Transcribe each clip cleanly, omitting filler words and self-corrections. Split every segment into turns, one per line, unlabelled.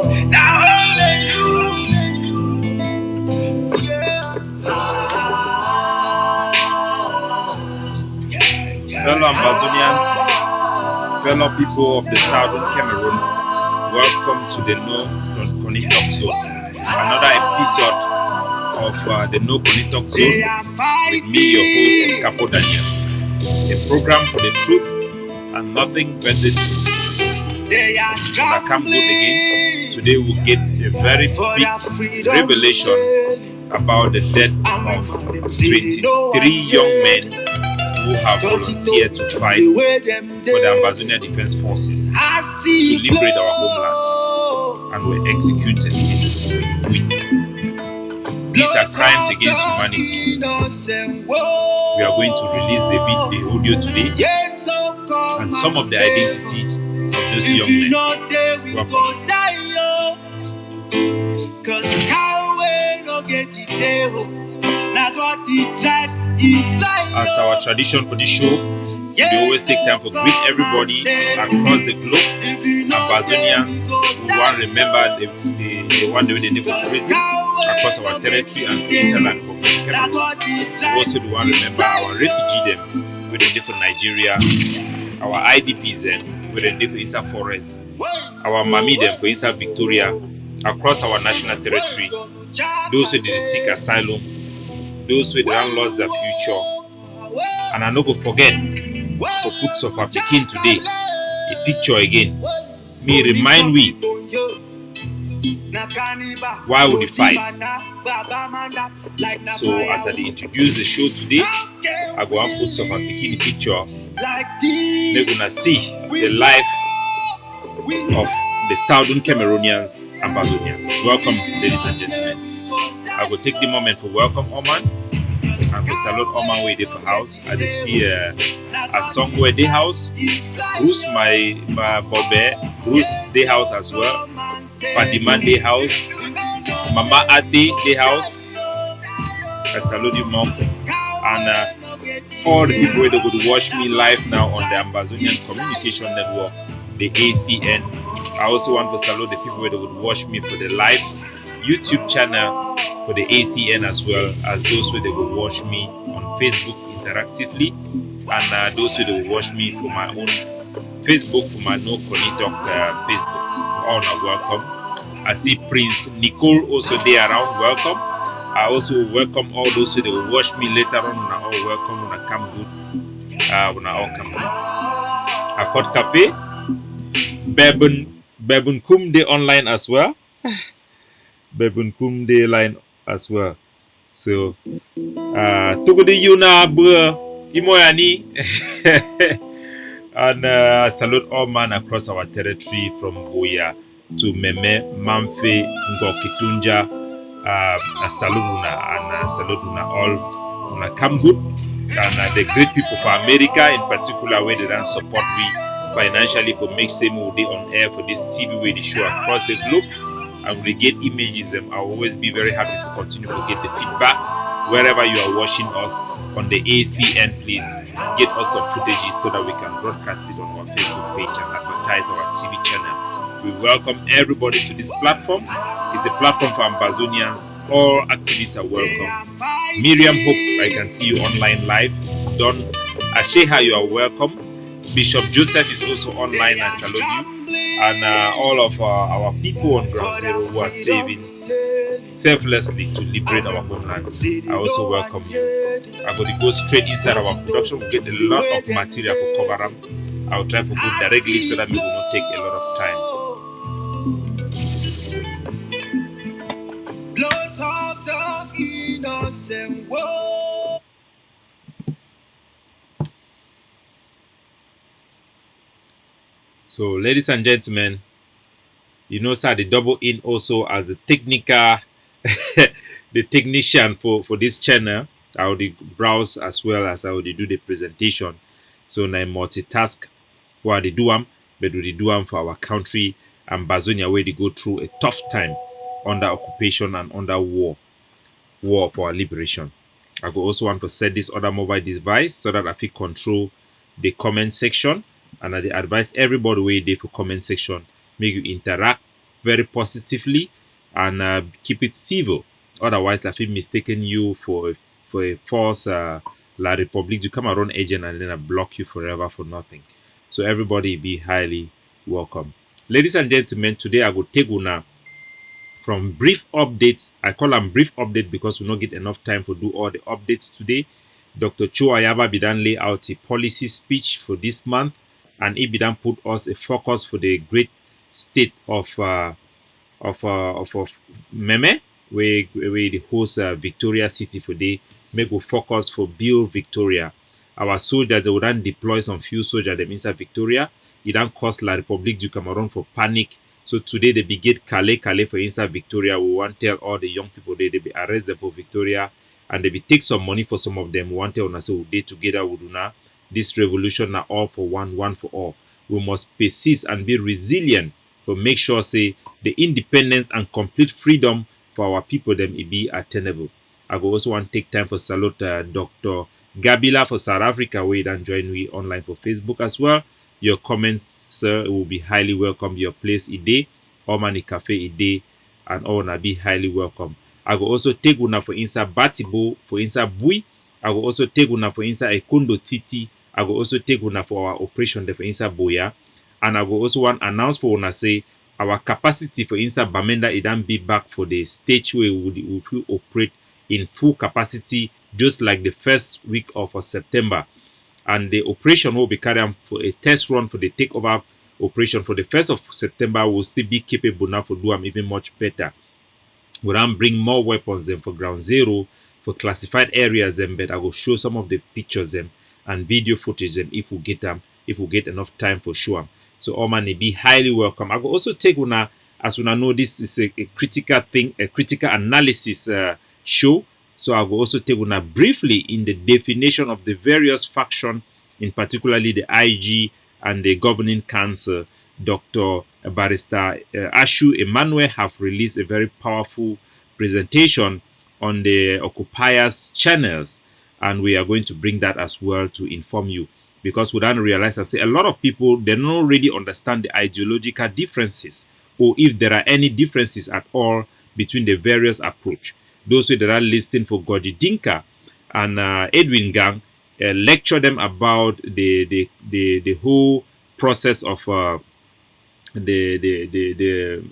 Now only you. Yeah.
Fellow Ambazonians, fellow people of the southern Cameroon, welcome to the No Koni Talk Zone. Another episode of the No Koni Talk Zone with me, your host, Capo Daniel. A program for the truth and nothing but the truth. I come good again. Today we'll get a very big revelation about the death of 23 young men who have volunteered to fight for the Ambazonian Defense Forces to liberate our homeland and were executed in week. These are crimes against humanity. We are going to release the audio today and some of the identity of those young men. Welcome. As our tradition for this show, we always take time to greet everybody across the globe. Ambazonians who want to remember the one day they live in prison across our territory and Israel. Also, we want to remember our refugee them with the different Nigeria, our IDPs them with the different inside forest, our Mami them for inside Victoria, across our national territory, those who did seek asylum, those who did lost their future. And I no go forget for put of our Pekin today, a picture again. Me remind we why would we fight? So as I introduce the show today, I go and put some of the picture. They're gonna see the life of the southern Cameroonians and Ambazonians. Welcome, ladies and gentlemen. I will take the moment for welcome Oman and to salute Oman where they for house. I just see a song where they house. Bruce my Bobbe, Bruce they house as well. Padiman they house. Mama Ate they house. I salute you, mom, and all the people that would watch me live now on the Ambazonian Communication Network, the ACN. I also want to salute the people that would watch me for the live YouTube channel for the ACN, as well as those who would watch me on Facebook interactively, and those who would watch me for my own Facebook, for my No Koni Talk Facebook. All are welcome. I see Prince Nicole also there around. Welcome. I also welcome all those who will watch me later on. When I all welcome when I come good. When I all come good. I got cafe. Bebun Kumde online as well. Bebun Kumde line as well. So, Tugudi Yuna Bua Imoyani. And salute all man across our territory from Boya to Meme, Mamfe, Ngokitunja, Saluduna, and Saluduna all come good. And the great people for America in particular, where they don't support me financially for make same day on air for this TV where they show across the globe. And we get images, and I'll always be very happy to continue to get the feedback. Wherever you are watching us on the ACN, please get us some footage so that we can broadcast it on our Facebook page and advertise our TV channel. We welcome everybody to this platform. It's a platform for Ambazonians. All activists are welcome. Miriam Hope, I can see you online live. Don Asheha, you are welcome. Bishop Joseph is also online. I salute you. And all of our people on Ground Zero who are saving selflessly to liberate our homeland. I also welcome you. I'm going to go straight inside our production. We'll get a lot of material to cover them. I'll try to go directly so that we will not take a lot of time. Blood of the innocent world. So, ladies and gentlemen, you know, sir, the double in also as the technical, the technician for this channel. I will browse as well as I will do the presentation. So, I multitask while they do them, but we do them for our country, Ambazonia, where they go through a tough time under occupation and under war for our liberation. I will also want to set this other mobile device so that I can control the comment section. And I advise everybody where they for comment section, make you interact very positively and keep it civil. Otherwise, I feel mistaken you for a false La République du Cameroon agent and then I block you forever for nothing. So everybody be highly welcome. Ladies and gentlemen, today I will take una from brief updates. I call them brief update because we don't get enough time to do all the updates today. Dr. Cho Ayaba Bidan lay out a policy speech for this month, and he Bidan put us a focus for the great state of Meme, where the host Victoria City for the make we focus for build Victoria. Our soldiers they would then deploy some few soldiers them inside Victoria. It then cause La République du Cameroon for panic. So today they be get Calais for inside Victoria. We want to tell all the young people they be arrest them for Victoria and they be take some money for some of them. We want to tell us so they together with una. This revolution now all for one for all. We must persist and be resilient to make sure say the independence and complete freedom for our people them it be attainable. I go also want to take time for salute Dr. Gabila for South Africa where you then join me online for Facebook as well. Your comments, sir, will be highly welcome. Your place a day, Omani Cafe a day, and all na be highly welcome. I will also take una for inside Batibo, for inside Bui. I will also take una for inside Ekundo Titi. I will also take una for our operation there for inside Boya. And I will also want announce for una say our capacity for inside Bamenda it then be back for the stage where we will operate in full capacity just like the first week of September. And the operation will be carried out for a test run for the takeover operation for the 1st of September will still be capable now for do them even much better. We'll then bring more weapons them for ground zero for classified areas them, but I will show some of the pictures them and video footage them if we get them, if we get enough time for sure. So all man be highly welcome. I will also take una as una know this is a critical thing, a critical analysis show. So I will also take una briefly in the definition of the various factions, in particularly the IG and the governing council. Dr. Barrister Ashu Emmanuel have released a very powerful presentation on the occupiers channels, and we are going to bring that as well to inform you because we don't realize that say a lot of people they don't really understand the ideological differences or if there are any differences at all between the various approach. Those that are listening for Goji Dinka and Edwin Gang lecture them about the whole process of the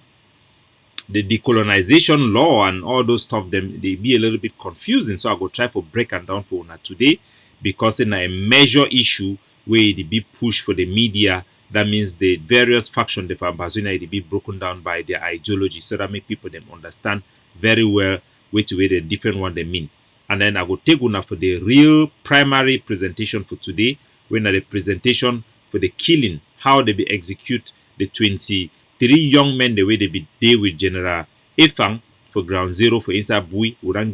decolonization law and all those stuff. Them they be a little bit confusing. So I go try for break and down for una today because in a major issue where they be pushed for the media. That means the various factions of Ambazona they be broken down by their ideology, so that make people them understand very well which way the different one they mean. And then I will take una for the real primary presentation for today, when the presentation for the killing, how they be execute the 23 young men the way they be there with General Efang for ground zero for inside Bui. We don't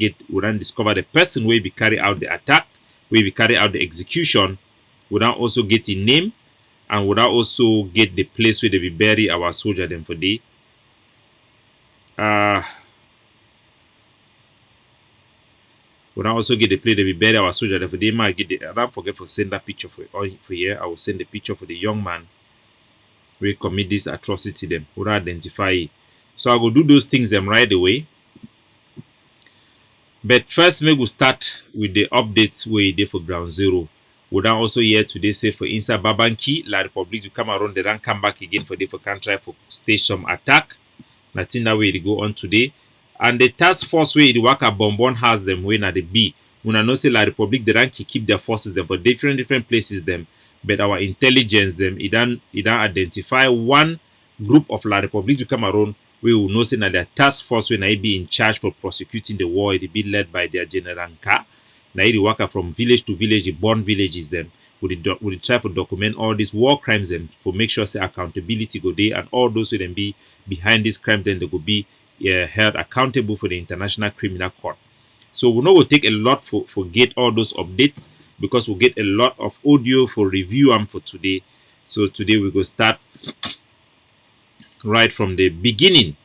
discover the person where be carry out the attack, where we carry out the execution. We don't also get in name and we don't also get the place where they be bury our soldier them for day. We don't also get the place that we bury our soldier there for day. I don't forget to send that picture for here. I will send the picture for the young man we commit this atrocity them. We don't identify it. So I will do those things them right away. But first, maybe we'll start with the updates where they for ground zero. We don't also hear today say for inside Babanki, La République du Cameroon, they don't come back again for the for country for stage some attack. Nothing that way they go on today. And the task force where the worker Bonbon has them when at the B. When I know say La République, they don't keep their forces them for different places them. But our intelligence them, it don't identify one group of La République du Cameroon. We will know say that their task force when I be in charge for prosecuting the war, it be led by their General Nka. Now the worker from village to village, the born villages them. We try to document all these war crimes them for make sure say accountability go there and all those who then be behind this crime then they will be held accountable for the International Criminal Court. So we know we'll take a lot for get all those updates because we'll get a lot of audio for review and for today. So today we go start right from the beginning.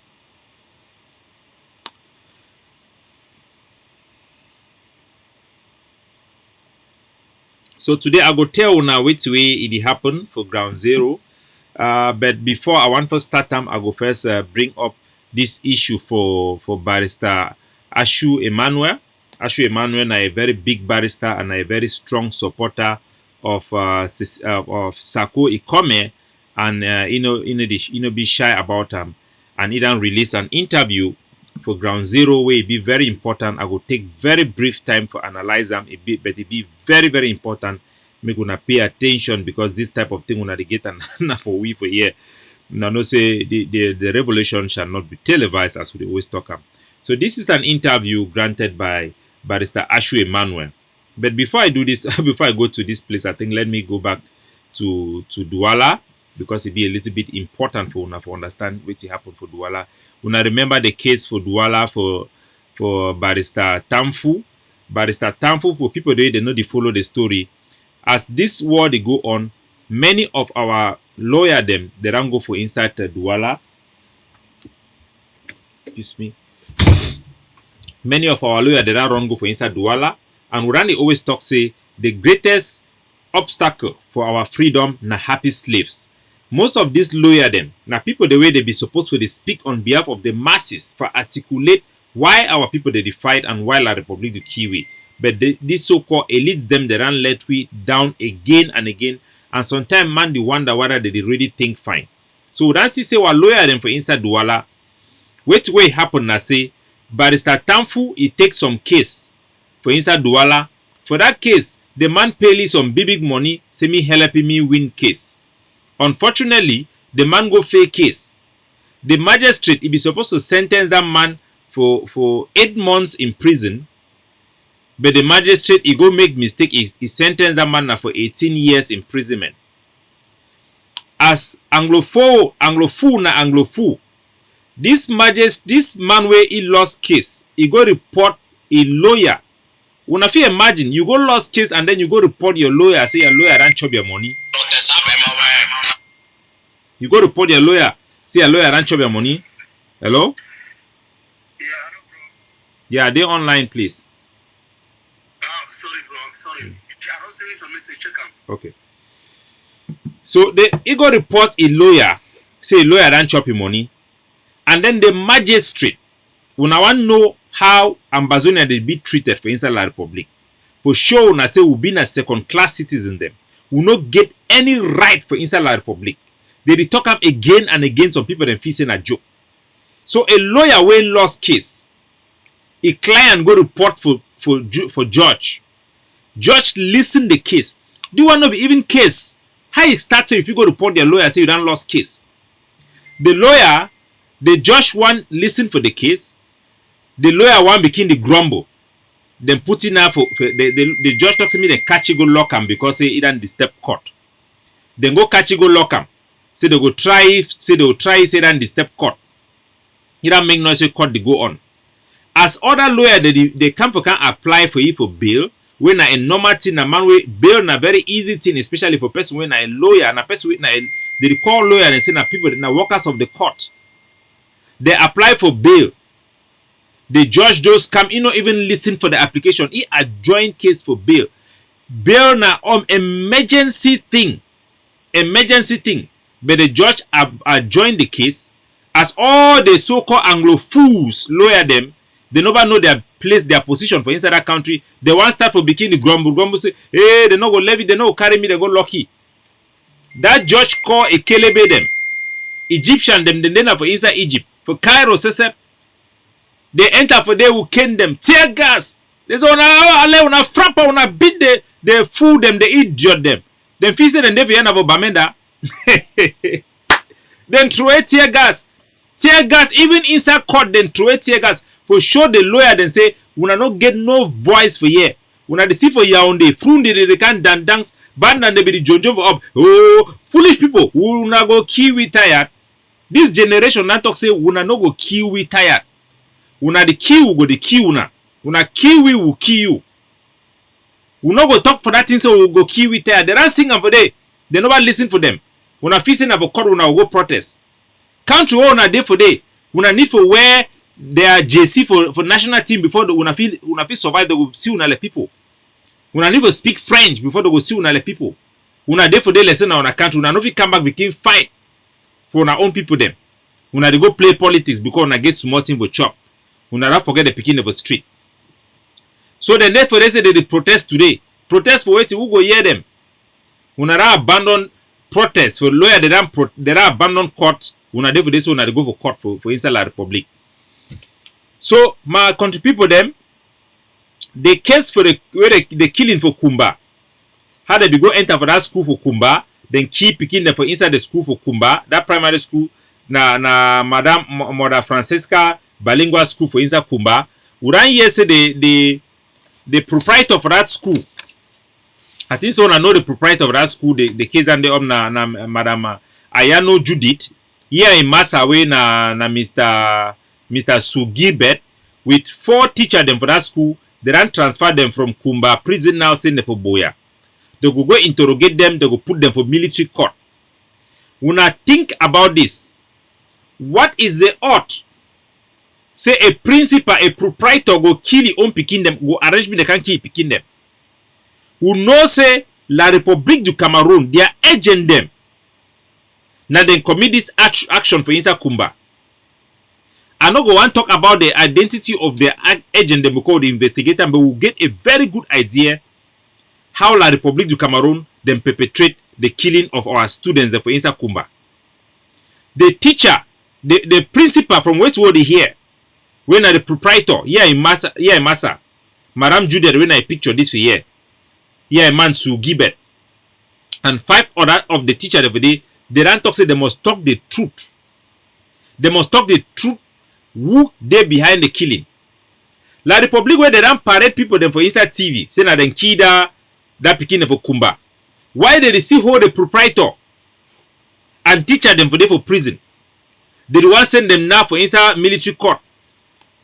So today I go tell now which way it happened for ground zero. But before I want to start them, I go first bring up this issue for barrister Ashu Emmanuel. Ashu Emmanuel is a very big barrister and a very strong supporter of Sako Ikome, and be shy about him, and he don't release an interview for Ground Zero where it be very important. I will take very brief time for analyze them a bit, but it be very, very important. Make una pay attention because this type of thing una dey get and for we for here. Now no say the revelation shall not be televised as we always talk. So this is an interview granted by Barrister Ashu Emmanuel. But before I do this, before I go to this place, I think let me go back to Douala because it be a little bit important for una for understand what happened for Douala. Una remember the case for Douala for Barrister Tamfu. Barrister Tamfu, for people they know they follow the story. As this war they go on, many of our lawyer them they don't go for inside Douala. Excuse me. Many of our lawyer they don't go for inside Douala, and we always talk say the greatest obstacle for our freedom na happy slaves. Most of these lawyer them na people the way they be supposed to speak on behalf of the masses for articulate why our people they fight and why La Republic the Kiwi. But these so-called elites them they run let we down again and again, and sometimes man they wonder whether they really think fine. So we don't see say our lawyer them for inside Douala. Which way happen na say Barrister Tamfu he take some case for inside Douala. For that case, the man pay some big money, say me helping me win case. Unfortunately, the man go fail case. The magistrate he be supposed to sentence that man for 8 months in prison. But the magistrate he go make mistake, he sentence that man for 18 years imprisonment. As Anglophone na Anglophone, this man where he lost case, he go report a lawyer. Una fit imagine you go lost case and then you go report your lawyer, say your lawyer ran chop your money. You go report your lawyer, say your lawyer ran chop your money. Hello?
Yeah, no, bro.
Yeah, they online, please.
Oh, sorry, bro. Sorry. I don't send some message. Check them.
Okay. So he go report a lawyer, say a lawyer ran chop your money, and then the magistrate, una want know how Ambazonia they be treated for inside La Republic. For sure, una say we been a second-class citizen them. We not get any right for inside La Republic. They talk up again and again. Some people them facing a joke. So a lawyer when lost case, a client go report for judge. Judge listen the case. Do you want to be even case? How it starts if you go report your lawyer say you done lost case? The lawyer, the judge one listen for the case. The lawyer one begin the grumble. Then put in for the judge talks to me. Then catch you go lock him because say he done disturb court. Then go catch you go lock him. Say they go try. Say they will try. Say done disturb court. He don't make noise. Court they go on. As other lawyer they can apply for you for bail. When a normal thing a man way bail na very easy thing, especially for person when a lawyer and a person when they call lawyer and say na people na workers of the court. They apply for bail. The judge just come, even listen for the application. He adjoin case for bail. Bail na emergency thing. Emergency thing. But the judge adjoin the case. As all the so-called Anglophones lawyer them, they never know their place, their position for inside that country. They want start for bikini grumble. Grumble say, hey, they no go levy, they no go carry me, they go lucky. That judge call a kelebe them. Egyptian them, then for inside Egypt. For Cairo, they enter for they will cane them. Tear gas. They say, una frappa, una beat they fool them, they idiot them. Then feast them, they have a bamenda. Then throw a tear gas. Tear gas, even inside court, then throw a tear gas. For sure, the lawyer then say, una not get no voice for here. Una the see for Yaoundé, Frundi, they can't dance, band and they be the jonjo up. Oh, foolish people, una go Kiwi tired. This generation now talk say, una no go Kiwi tired. Una the kill go the kill una. Una Kiwi will kill you. We no go talk for that thing so we go Kiwi tired. They don't sing for day. They never listen for them. Una facing of a court, una go protest. Country una day for day. Una need for wear their JC for national team before the una feel survive. They will see una le people. Una need to speak French before they go see una le people. Una day for day lesson on a country. Una no fit come back became fight for our own people them. Una dey go play politics because una get small thing for chop. Una not forget the pikin of the street. So the net for they say they protest today. Protest for wetin? Who go hear them? Una don't abandon protest for lawyer. They don't abandon court. Una dey for this una dey go for court for inside la republic. So my country people them, the case for the killing for Kumba. How they be go enter for that school for Kumba, then keep picking them for inside the school for Kumba, that primary school na Madam Mother Francesca bilingual school for inside Kumba. We don't hear say the proprietor for that school. I think so. I know the proprietor of that school. The case and the na Madam Ayano Judith. Here in Masawe na Mr. Sugibet with 4 teachers them for that school. They don't transfer them from Kumba prison now, send them for Boya. They go interrogate them. They go put them for military court. When I think about this, what is the ought? Say a principal, a proprietor go kill his own pikin them, go arrange me they can kill pikin them. Who know say La République du Cameroun, they are agent them. Now they commit this action for inside Kumba. I no go want talk about the identity of the agent them because the investigator, but we'll get a very good idea how La République du Cameroun then perpetrate the killing of our students for inside Kumba. The teacher, the principal from Westwood here, when the proprietor, here in Massa, Madam Judith, when I picture this for here in Mansu Gibet, and 5 other of the teachers of the day, they don't talk say they must talk the truth. They must talk the truth who they behind the killing. La République where they don't parade people them for inside TV, say na then kida that pikin for Kumba. Why they still hold the proprietor and teacher them for prison? They want send them now for inside military court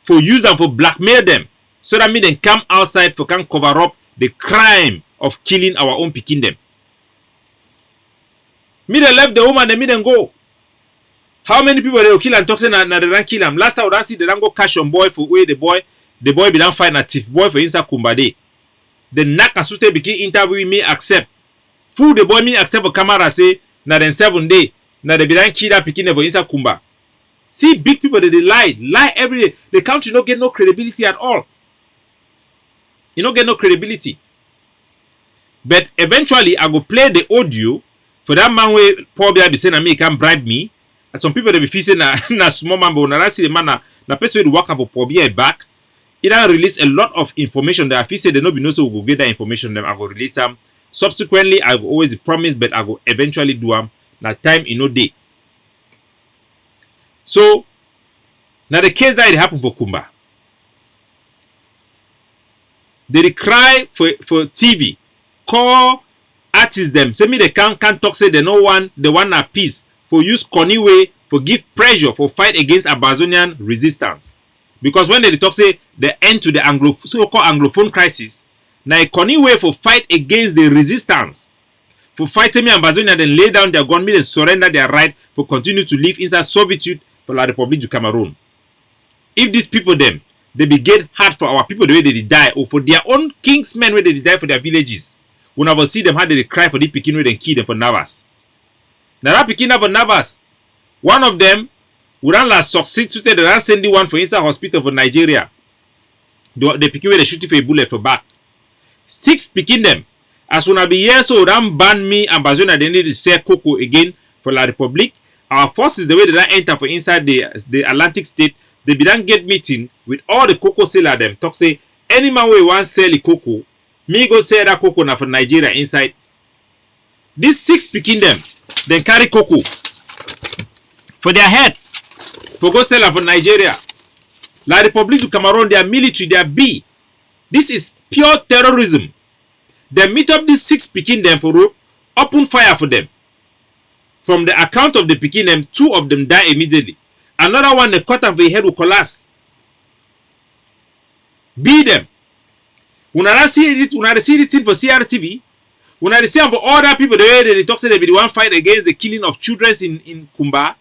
for use them for blackmail them so that me then come outside for can cover up the crime of killing our own pikin them. Me they left the woman and me then go. How many people they will kill and talk say na they don't kill them? Last time we don't see they don't go cash on boy for where the boy be don't find a thief boy for inside Kumba day. The knock and sute begin interview me accept. Fool the boy me accept for camera say na then 7 day na they be don't kill that pikin for inside Kumba. See big people that they lie every day. The country don't get no credibility at all. You don't get no credibility. But eventually I go play the audio for that man where probably be saying na me can bribe me. And some people they be facing na small man, but when I see the man na person who work for probably back. It don't release a lot of information that I feel say they no be no so we go get that information them. I go release them. Subsequently, I go always promise, but I go eventually do them. Na time in no day. So now the case that it happened for Kumba. They cry for TV, call artists them. Say me they can't talk say they no one they want a peace for use corny way for give pressure for fight against Amazonian resistance. Because when they talk say the end to the so-called Anglophone crisis, now a corny way for fight against the resistance. For fighting me Amazonia, then lay down their gun, and surrender their right for continue to live inside servitude for La République du Cameroun. If these people them, they be get hard for our people the way they die, or for their own kingsmen where they die for their villages, we never see them how they cry for the Pekin where they kill them for Navas. Now that Pekin for Navas, one of them we ran last succeed to the last sending one for inside hospital for Nigeria. The Pekin where they shoot for a bullet for back. 6 Pekin them. As soon as be here, so ram ban me and Bazona they need to sell cocoa again for La République. Our forces the way they don't enter for inside the Atlantic state, they be don't get meeting with all the cocoa seller them. Talk say any man we want sell the cocoa, me go sell that cocoa now for Nigeria inside. These 6 Pekin them, then carry cocoa for their head. For go sell for Nigeria. La République du Cameroun, they are military, they are B. This is pure terrorism. They meet up these 6 Pekin them for road, open fire for them. From the account of the Pekin them, 2 of them die immediately. Another one, the cut off the head will collapse. Beat them. When I see it for CRTV, when I see for other people, the way they talk, say they be the one fight against the killing of children in Kumba.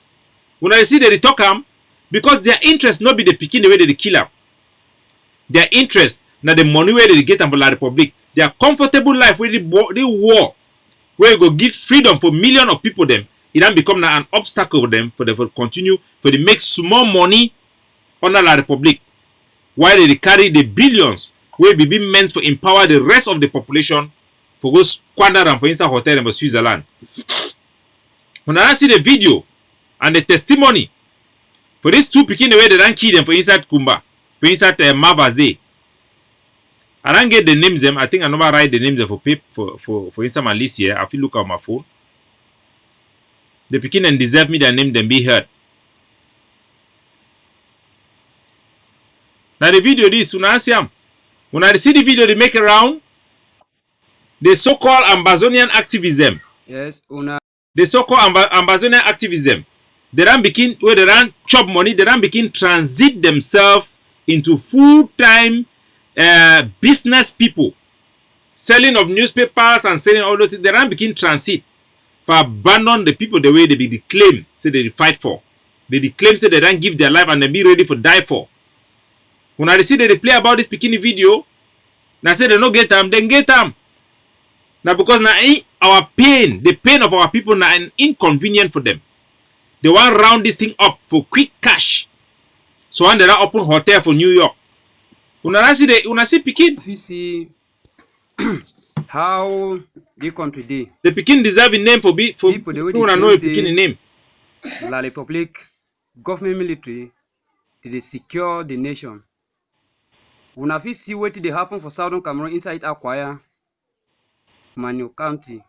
When I see that they talk them, because their interest not be the Pekin the way they kill them. Their interest, not the money where they get them for La République. Their comfortable life where they war, where you go give freedom for millions of people them. it then become an obstacle for them for continue for they make small money under la Republic while they carry the billions will be meant for empower the rest of the population for go squander them for inside hotel in Switzerland. When I see the video and the testimony for these two picking away they don't kill them for inside Kumba, for inside Marvas Day. I don't get the names them. I think I never write the names for paper for inside my list here. I feel look at my phone. The picking and deserve me their name them be heard. Now the video this when I see the video they make around the so-called Amazonian activism.
Yes, una.
The so-called Amazonian activism. They don't begin where they don't chop money. They don't begin transit themselves into full-time business people, selling of newspapers and selling all those things. They don't begin transit for abandon the people the way they be claim say they fight for. They claim say they don't give their life and they be ready for die for. When I see that they play about this bikini video, now say they don't get them, then get them. Now because now our pain, the pain of our people now an inconvenient for them. They want to round this thing up for quick cash. So when they are open hotel for New York. Una see Pekin.
If you see how they come today.
The Pekin deserve a name for people the way they know a Pekin name.
La Republic, government military, they secure the nation. When I see what they happen for Southern Cameroon inside Akwaya, Manu County.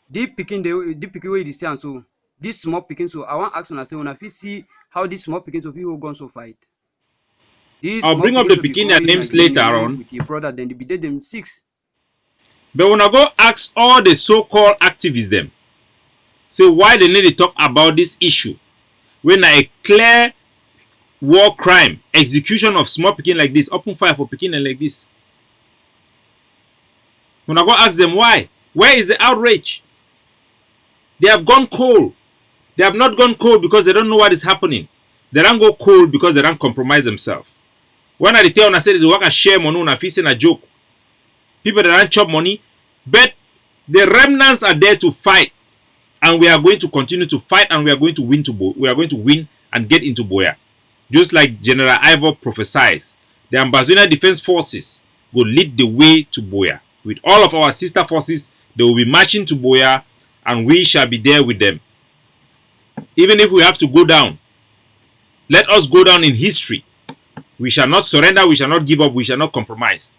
They picking where they stand so this small picking so I want to ask when I say when I see how these small pickings of people gone so fight.
I'll bring up the Pekin names later on.
With your brother, then they be dead them 6.
But when I go ask all the so-called activists them, say why they need to talk about this issue when a clear war crime, execution of small Pekin like this, open fire for Pekin and like this. When I go ask them why, where is the outrage? They have gone cold. They have not gone cold because they don't know what is happening. They don't go cold because they don't compromise themselves. When I tell I say they work and share money, I feel a joke. People that don't chop money, but the remnants are there to fight, and we are going to continue to fight, and we are going to win. We are going to win and get into Buea, just like General Ivor prophesies. The Ambazonian Defense Forces will lead the way to Buea. With all of our sister forces, they will be marching to Buea, and we shall be there with them. Even if we have to go down, let us go down in history. We shall not surrender, we shall not give up, we shall not compromise.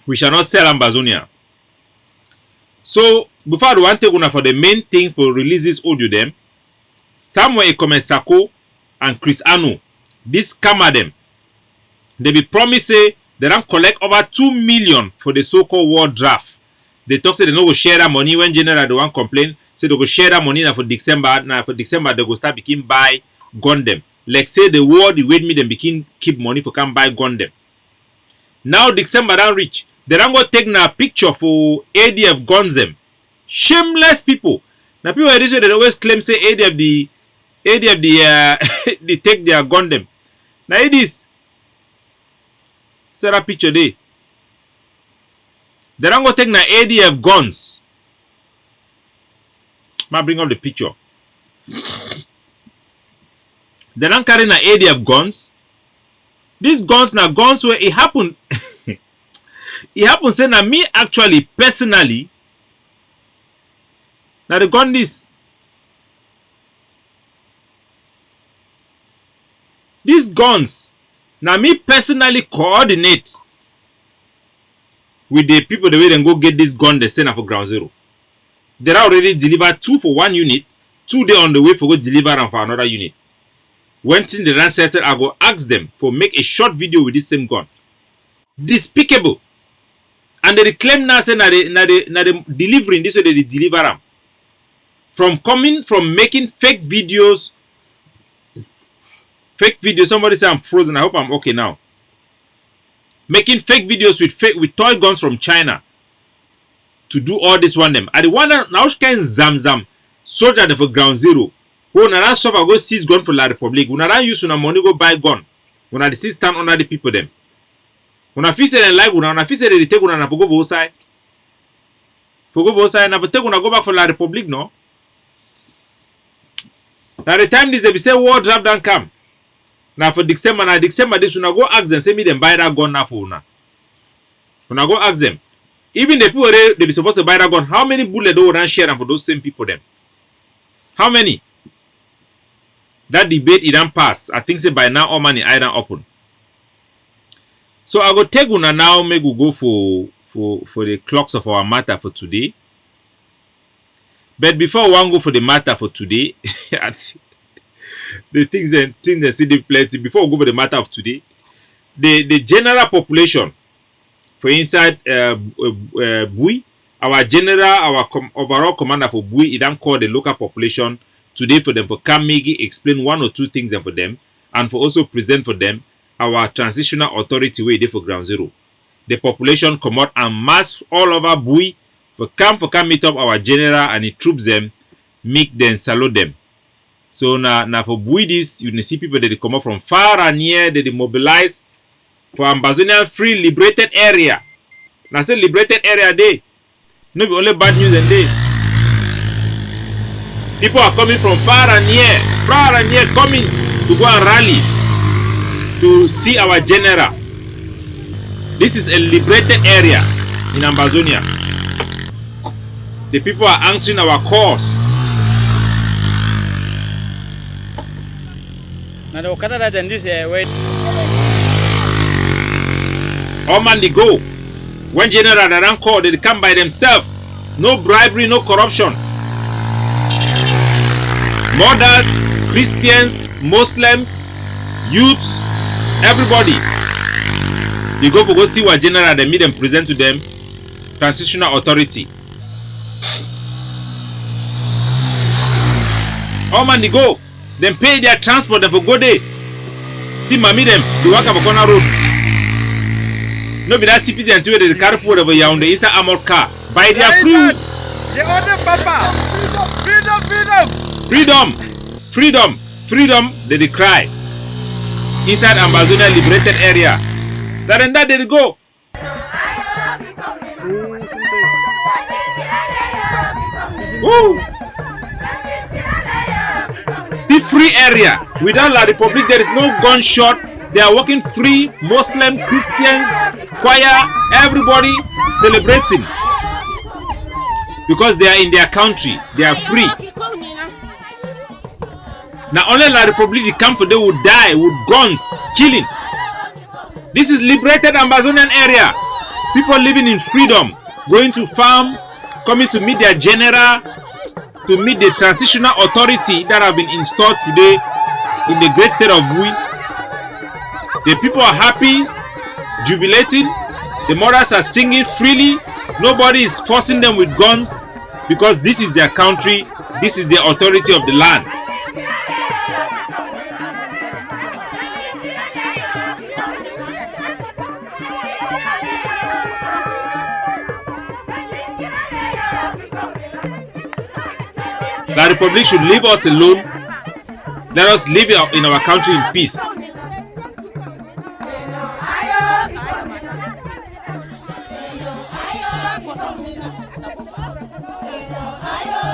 We shall not sell Ambazonia. So, before I want to go for the main thing for release this audio them, Samuel Ekomensako and Chris Anu, this scammer them, they be promise say they don't collect over 2 million for the so-called war draft. They talk say they no go share that money when general they want complain. Say they go share that money now for December. Now for December they go start begin buy gun them. Like say the war the wait me them begin keep money for come buy gun them. Now December don't reach. They don't go take na picture for ADF guns them. Shameless people. Now people this way they always claim say ADF they take their gun them. Now it is. See that picture there. They don't go take na ADF guns. Ma bring up the picture. They don't carry na ADF guns. These guns na guns where it happened. It happened say na me actually personally. Now the gun this. These guns. Now me personally coordinate with the people the way they go get this gun they send for ground zero. They are already delivered 2 for 1 unit, 2 they on the way for go deliver them for another unit. When thing they done settle, I go ask them for make a short video with this same gun. Despicable. And they claim now say na they delivering this way they deliver them. From making fake videos. Somebody say I'm frozen. I hope I'm okay now. Making fake videos with toy guns from China to do all this one them. I the one now can zam soldier for ground zero. Who na suffer go seize gun for La Republic. Who na use una money go buy gun. Who na the seize stand under the people them. Who na feel say they like una feel say they take una na go outside. For go both side, now for take una go back for La Republic, no? Now the time this they be say war drop down come. Now for December this una go ask them, say me them buy that gun now for una. Una go ask them. Even the people they be supposed to buy that gun, how many bullets they would share them for those same people them? How many? That debate it don't pass. I think say by now all money I don't open. So I go take una now, make we go for the clocks of our matter for today. But before one go for the matter for today, the things that see the plenty. Before we go for the matter of today, the general population for inside Bui, our general, our overall commander for Bui, it don't call the local population today for them for come explain one or two things for them, and for also present for them our transitional authority way there for ground zero. The population come out and mass all over Bui for come meet up our general and the troops them, make them salute them. So now for Bui this, you see people that they come out from far and near, that they mobilize for Ambazonian free liberated area. Now say liberated area day. No be only bad news and day. People are coming from far and near coming to go and rally to see our general. This is a liberated area in Ambazonia. The people are answering our calls. All man they go. When general they don't call, they come by themselves. No bribery, no corruption. Mothers, Christians, Muslims, youths, everybody. You go for go see what general they meet and present to them transitional authority. All man they go. Then pay their transport and for go there. See mommy them, they walk up a corner road. No be that CPC and they carry food over here on the inside armored car. By their food.
The other papa.
Freedom, they cry. Inside Ambazonia liberated area. That they go. Woo! The free area. Without La Republic, there is no gunshot. They are working free. Muslim, Christians, choir, everybody celebrating. Because they are in their country. They are free. Now only La Republic, the camp they would die with guns, killing. This is liberated Ambazonian area. People living in freedom, going to farm, coming to meet their general, to meet the transitional authority that have been installed today in the great state of Bui. The people are happy, jubilating. The mothers are singing freely. Nobody is forcing them with guns because this is their country. This is the authority of the land. The Republic should leave us alone. Let us live in our country in peace.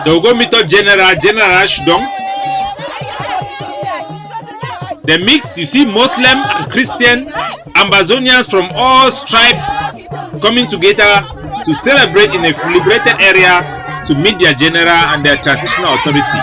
They will go meet up General Shudong. The mix, you see Muslim and Christian, Ambazonians from all stripes coming together to celebrate in a liberated area to meet their general and their transitional authority.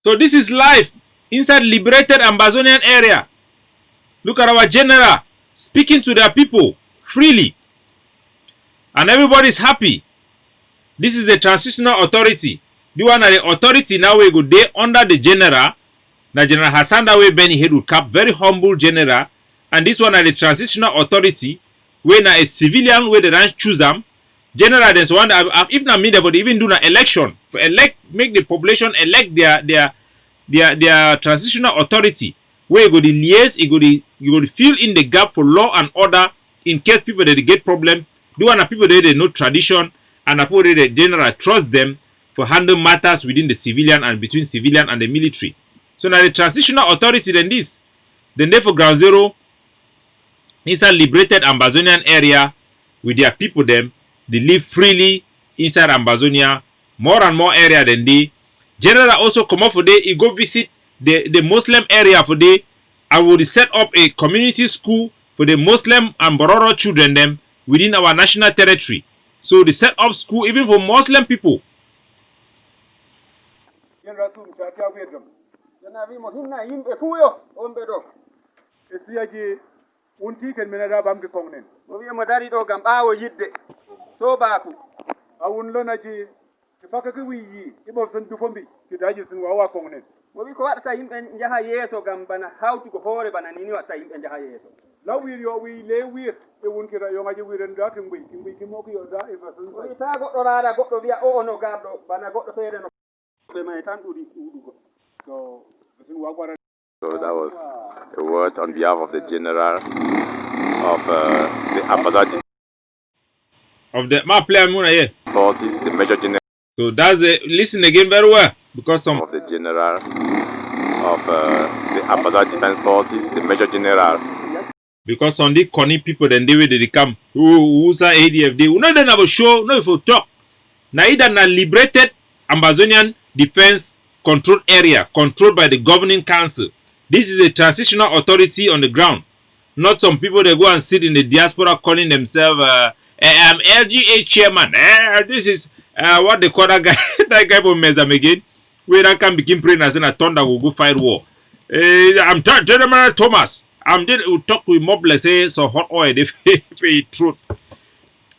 So this is life inside liberated Ambazonian area. Look at our general speaking to their people freely. And everybody is happy. This is the transitional authority. The one that the authority now we go there under the general. Now General Hassan that way Benny head would cap, very humble general. And this one are the transitional authority, where now a civilian where they don't choose them. General there's one that if not me they would even do an election. Make the population elect their transitional authority. Where you go the liaise, you go to fill in the gap for law and order in case people that they get problem. The one that people they know tradition. and Apore the general trust them for handle matters within the civilian and between civilian and the military. So now the transitional authority then this. Then they for ground zero inside liberated Ambazonian area with their people them. They live freely inside Ambazonia. More and more area than they. General also come up for day. He go visit the Muslim area for day. I would set up a community school for the Muslim and Bororo children them within our national territory. So they set up school even for Muslim people.
Unti ken menada bam ke kongnen.
Mo wi mo dari do gam bawo yidde. So baku.
Awun lona ji ke faka ke wi yi ibo san du fombi ke daji sun wawa kongnen.
Mo wi ko wadata yimbe jaha yeso gam bana hawtu ko hore bana nini wadata yimbe jaha yeso.
La wi yo wi le wi e won ke yo ngaji wi ren da ke mbi ki mo ko yo da e fa sun.
Mo wi ta goddo rara goddo wiya o ono gardo bana goddo fere no be may tan dudi udugo.
So sun wagwara.
So that was a word on behalf of the general of the Ambazonian
Of the my player Muna here.
forces, the Major General
So that's a listen again very well because some
of the general of the Ambazonian Defense Forces, the Major General.
because some the conny people then they come who's a ADF they not then have a show no if you talk. Now either na liberated Ambazonian defense control area controlled by the governing council. This is a transitional authority on the ground. Not some people that go and sit in the diaspora calling themselves I'm LGA chairman. This is what they call that guy that guy from Mezam again. Where that can begin praying as in a thunder will go fight war. I'm General Thomas. I'm then we'll talk with mob let's say so hot oil they pay truth.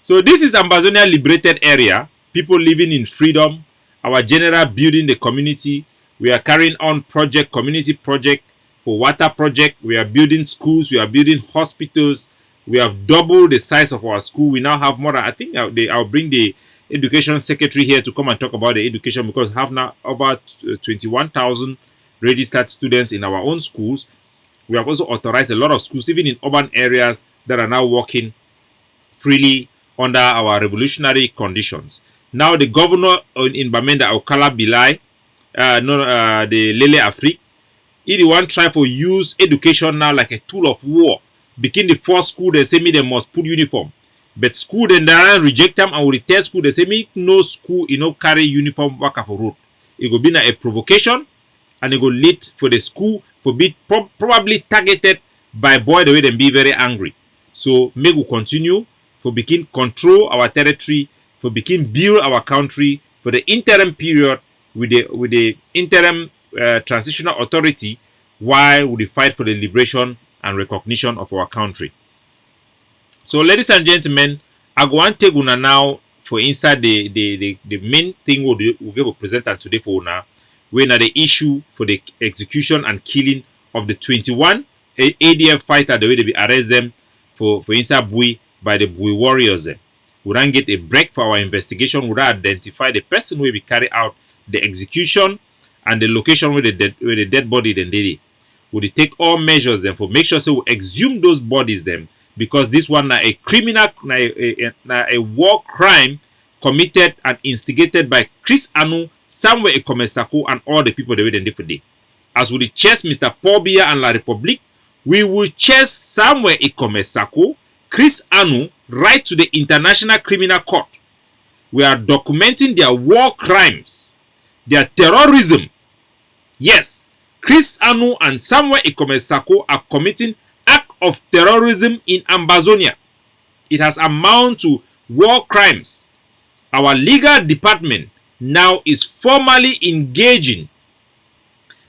So this is Ambazonia liberated area. People living in freedom. Our general building the community. We are carrying on community project. For water project, we are building schools, we are building hospitals, we have doubled the size of our school. We now have more than, I think I'll bring the education secretary here to come and talk about the education because we have now about 21,000 registered students in our own schools. We have also authorized a lot of schools, even in urban areas that are now working freely under our revolutionary conditions. Now the governor in Bamenda, Okala Bilai, the Lele Afrique, he want try for use education now like a tool of war. Begin the first school, they say me they must put uniform. But school then they reject them and will return school. They say me no school, carry uniform work for road. It will be a provocation and it will lead for the school for be probably targeted by boy the way they be very angry. So make we continue for begin control our territory, for begin build our country for the interim period with the interim transitional authority while we fight for the liberation and recognition of our country. So ladies and gentlemen, I go and take una now for inside the main thing we're going to present today for now. We're now the issue for the execution and killing of the 21 ADF fighter the way they be arrest them for inside Bui by the Bui warriors. We don't get a break for our investigation. We don't identify the person who will carry out the execution and the location where the dead body then did it. We take all measures then for make sure so we exhume those bodies them because this one a criminal a war crime committed and instigated by Chris Anu, Samuel Ekomesako and all the people the way they did for day. As we chase Mr. Paul Biya and La Republique, we will chase Samuel Ekomesako, Chris Anu right to the International Criminal Court. We are documenting their war crimes, their terrorism. Yes, Chris Anu and Samuel Ekomesako are committing act of terrorism in Ambazonia. It has amounted to war crimes. Our legal department now is formally engaging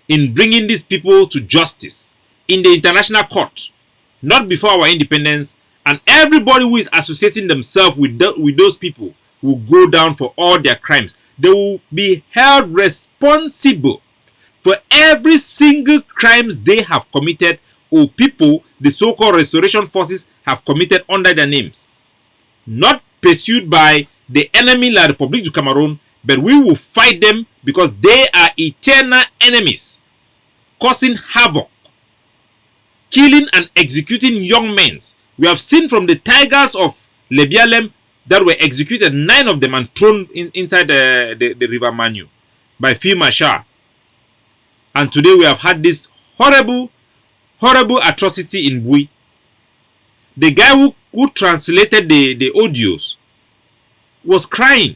in bringing these people to justice in the international court, not before our independence, and everybody who is associating themselves with those people will go down for all their crimes. They will be held responsible for every single crimes they have committed or people the so-called restoration forces have committed under their names. Not pursued by the enemy La République du Cameroon, but we will fight them because they are eternal enemies, causing havoc, killing and executing young men. We have seen from the tigers of Lebialem that were executed, 9 of them, and thrown inside the river Manu by Field Marshal. And today we have had this horrible atrocity in Bui. The guy who translated the audios was crying.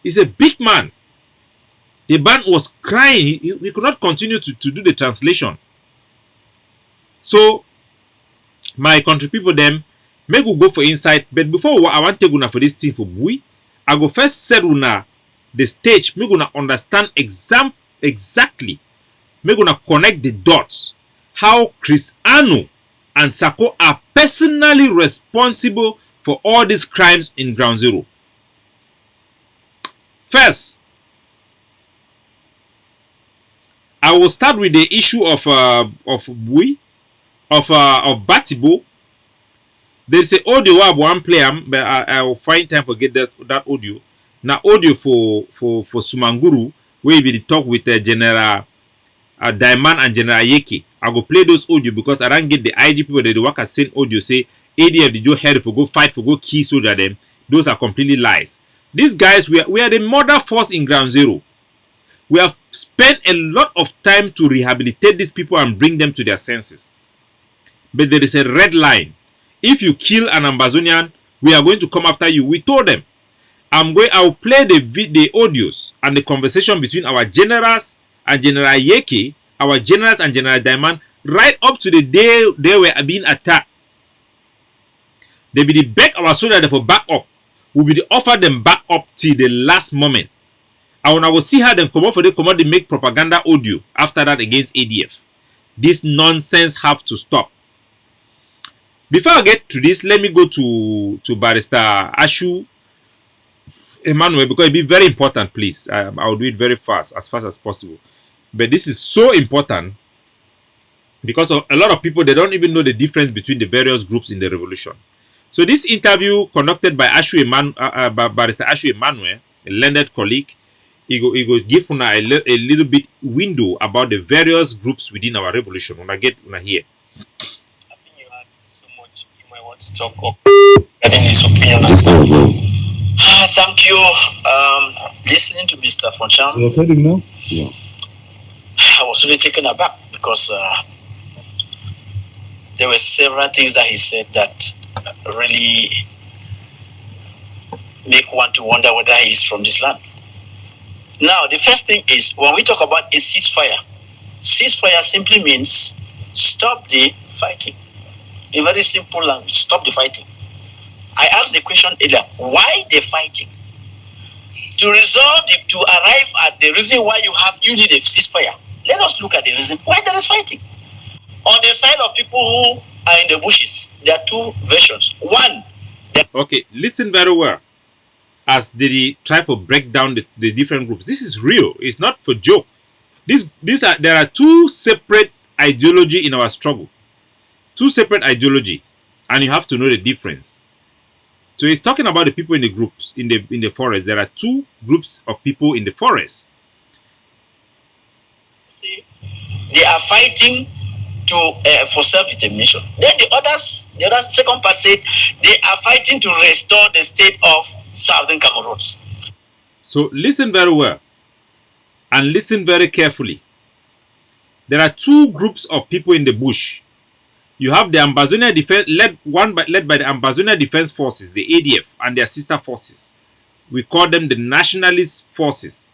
He's a big man. The man was crying. He could not continue to do the translation. So, my country people, them, make we go for insight. But before I want to go for this thing for Bui, I go first set una the stage. Make una understand exactly. Make una connect the dots. How Chris Anu and Sako are personally responsible for all these crimes in Ground Zero. First, I will start with the issue of Bui, of Batibo. There's an audio I want to play, but I will find time to get that audio. Now audio for Sumanguru, where we talk with General Diamond and General Yeki. I go play those audio because I don't get the IG people that the work has sent audio say ADF did you head for go fight for go key soldier them. Those are completely lies. These guys, we are the murder force in Ground Zero. We have spent a lot of time to rehabilitate these people and bring them to their senses. But there is a red line. If you kill an Ambazonian, we are going to come after you. We told them. I will play the audios and the conversation between our generals and General Yeke, our generals and General Diamond, right up to the day they were being attacked. They be the beg our soldiers for back up. We will offer them back up till the last moment. And I will see how them come out for they come out, they make propaganda audio after that against ADF. This nonsense have to stop. Before I get to this, let me go to Barrister Ashu Emmanuel, because it be very important, please. I will do it very fast as possible. But this is so important because of a lot of people, they don't even know the difference between the various groups in the revolution. So this interview conducted by Barrister Ashu Emmanuel, a learned colleague, he go give una a little bit window about the various groups within our revolution. When I get here.
I think you had so much you might want to talk about his opinion as well. Thank you. Listening to Mr. Foncham,
So recording now? Yeah.
I was really taken aback because there were several things that he said that really make one to wonder whether he's from this land. Now, the first thing is, when we talk about a ceasefire simply means stop the fighting. In very simple language, stop the fighting. I asked the question earlier, why the fighting? To arrive at the reason why you need a ceasefire, let us look at the reason why there is fighting. On the side of people who are in the bushes, there are two versions. One,
Okay, listen very well as they try to break down the different groups. This is real. It's not for joke. There are two separate ideology in our struggle. Two separate ideology, and you have to know the difference. So he's talking about the people in the groups in the forest. There are two groups of people in the forest.
they are fighting for self-determination. Then the other second part said they are fighting to restore the state of Southern Cameroons.
So listen very well and listen very carefully. There are two groups of people in the bush. You have the Ambazonia Defense, led by the Ambazonia Defense Forces, the ADF, and their sister forces. We call them the Nationalist Forces.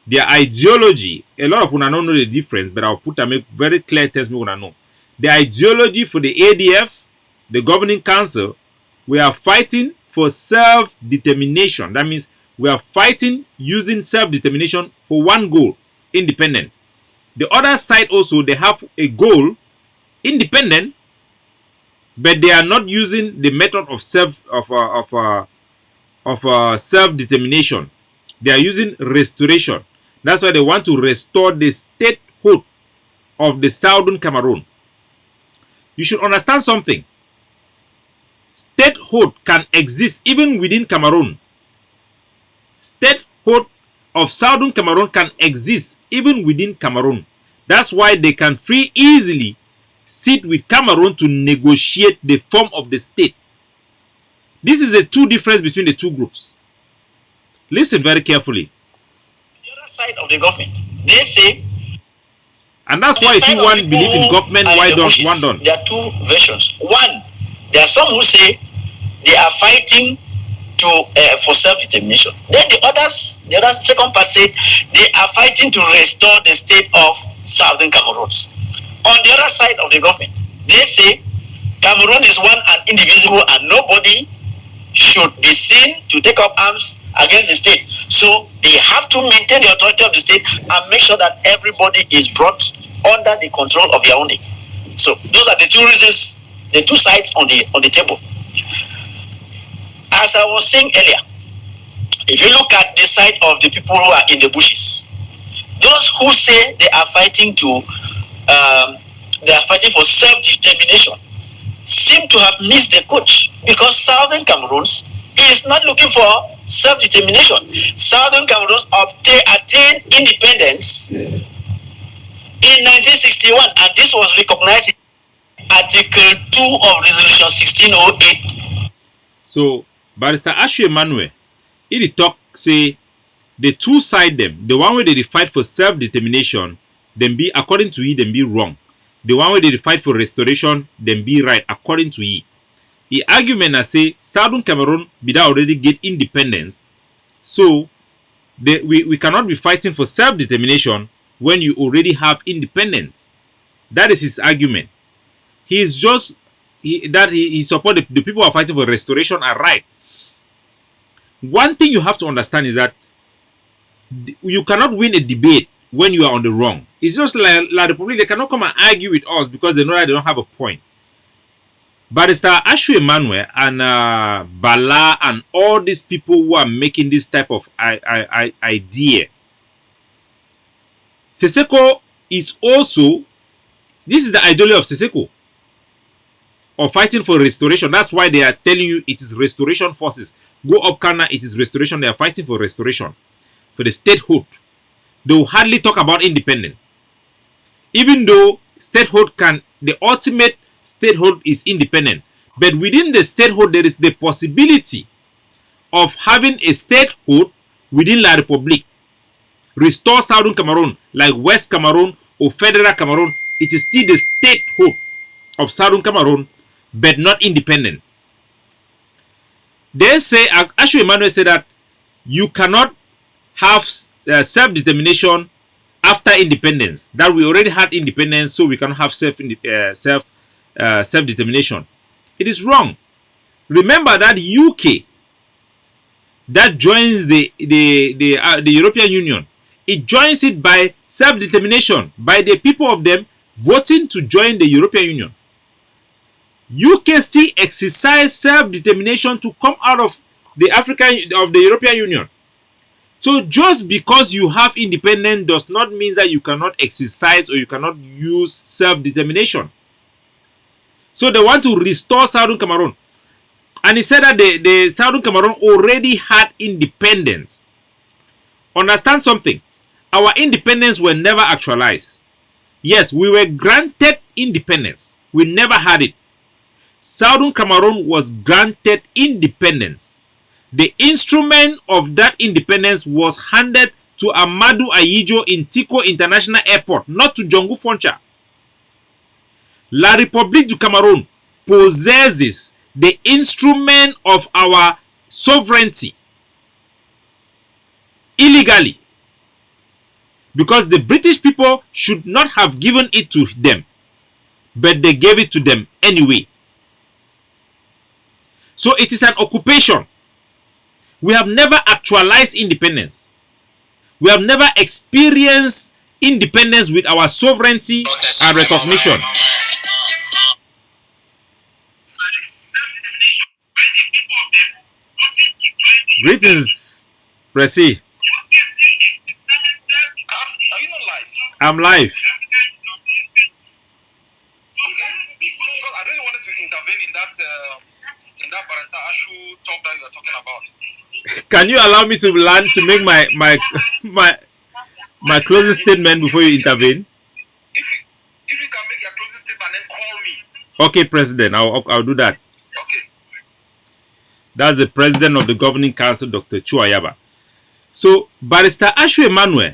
Their ideology, a lot of you don't know the difference, but I'll put a very clear test. Know. The ideology for the ADF, the governing council, we are fighting for self-determination. That means we are fighting using self-determination for one goal, independent. The other side also, they have a goal, independent, but they are not using the method of self-determination. They are using restoration. That's why they want to restore the statehood of the Southern Cameroon. You should understand something. Statehood can exist even within Cameroon. Statehood of Southern Cameroon can exist even within Cameroon. That's why they can free easily sit with Cameroon to negotiate the form of the state. This is the two difference between the two groups. Listen very carefully.
The other side of the government, they say,
and that's why you see one believe in government, why don't one don't.
There are two versions. One, there are some who say they are fighting to for self-determination. Then the other second part said they are fighting to restore the state of Southern Cameroon. On the other side of the government, they say Cameroon is one and indivisible, and nobody should be seen to take up arms against the state. So they have to maintain the authority of the state and make sure that everybody is brought under the control of Yaoundé. So those are the two reasons, the two sides on the table. As I was saying earlier, if you look at the side of the people who are in the bushes, those who say they are fighting for self-determination seem to have missed the coach, because Southern Cameroon is not looking for self-determination. Southern Cameroon attained independence in 1961, and this was recognized in Article 2 of Resolution 1608.
So, Barrister Ashu Emmanuel, he talk say the two side them, the one where they fight for self-determination, then be according to he, then be wrong. The one where they fight for restoration, then be right according to he. The argument I say Southern Cameroon be that already get independence, so we cannot be fighting for self-determination when you already have independence. That is his argument. He is just he support the people who are fighting for restoration are right. One thing you have to understand is that you cannot win a debate when you are on the wrong. It's just like La Republic, they cannot come and argue with us because they know that they don't have a point. Barrister Ashu Emmanuel and Bala and all these people who are making this type of idea, Seseko is also, this is the ideology of Seseko, of fighting for restoration. That's why they are telling you it is restoration forces. Go up Kana, it is restoration. They are fighting for restoration, for the statehood. They will hardly talk about independence. Even though statehood the ultimate statehood is independent. But within the statehood, there is the possibility of having a statehood within La Republique. Restore Southern Cameroon, like West Cameroon or Federal Cameroon. It is still the statehood of Southern Cameroon, but not independent. They say, Ashu Emmanuel said that you cannot have self-determination after independence. That we already had independence, so we cannot have self-determination. It is wrong. Remember that UK that joins the European Union, it joins it by self-determination, by the people of them voting to join the European Union. UK still exercise self-determination to come out of the European Union. So just because you have independence does not mean that you cannot exercise or you cannot use self-determination. So they want to restore Southern Cameroon. And he said that the Southern Cameroon already had independence. Understand something. Our independence were never actualized. Yes, we were granted independence. We never had it. Southern Cameroon was granted independence. The instrument of that independence was handed to Amadou Ahidjo in Tiko International Airport, not to Jongu Foncha. La République du Cameroon possesses the instrument of our sovereignty illegally, because the British people should not have given it to them, but they gave it to them anyway. So it is an occupation. We have never actualized independence. We have never experienced independence with our sovereignty and recognition. Greetings, Pressy.
Are you not live?
I'm live.
Okay. Because I really wanted to intervene in that Barrister Ashu talk that you are talking about.
Can you allow me to learn to make my closing statement before you intervene?
If you can make your closing statement and then call me.
Okay, President, I'll do that.
Okay.
That's the president of the governing council, Dr. Chuayaba. So Barrister Ashu Emmanuel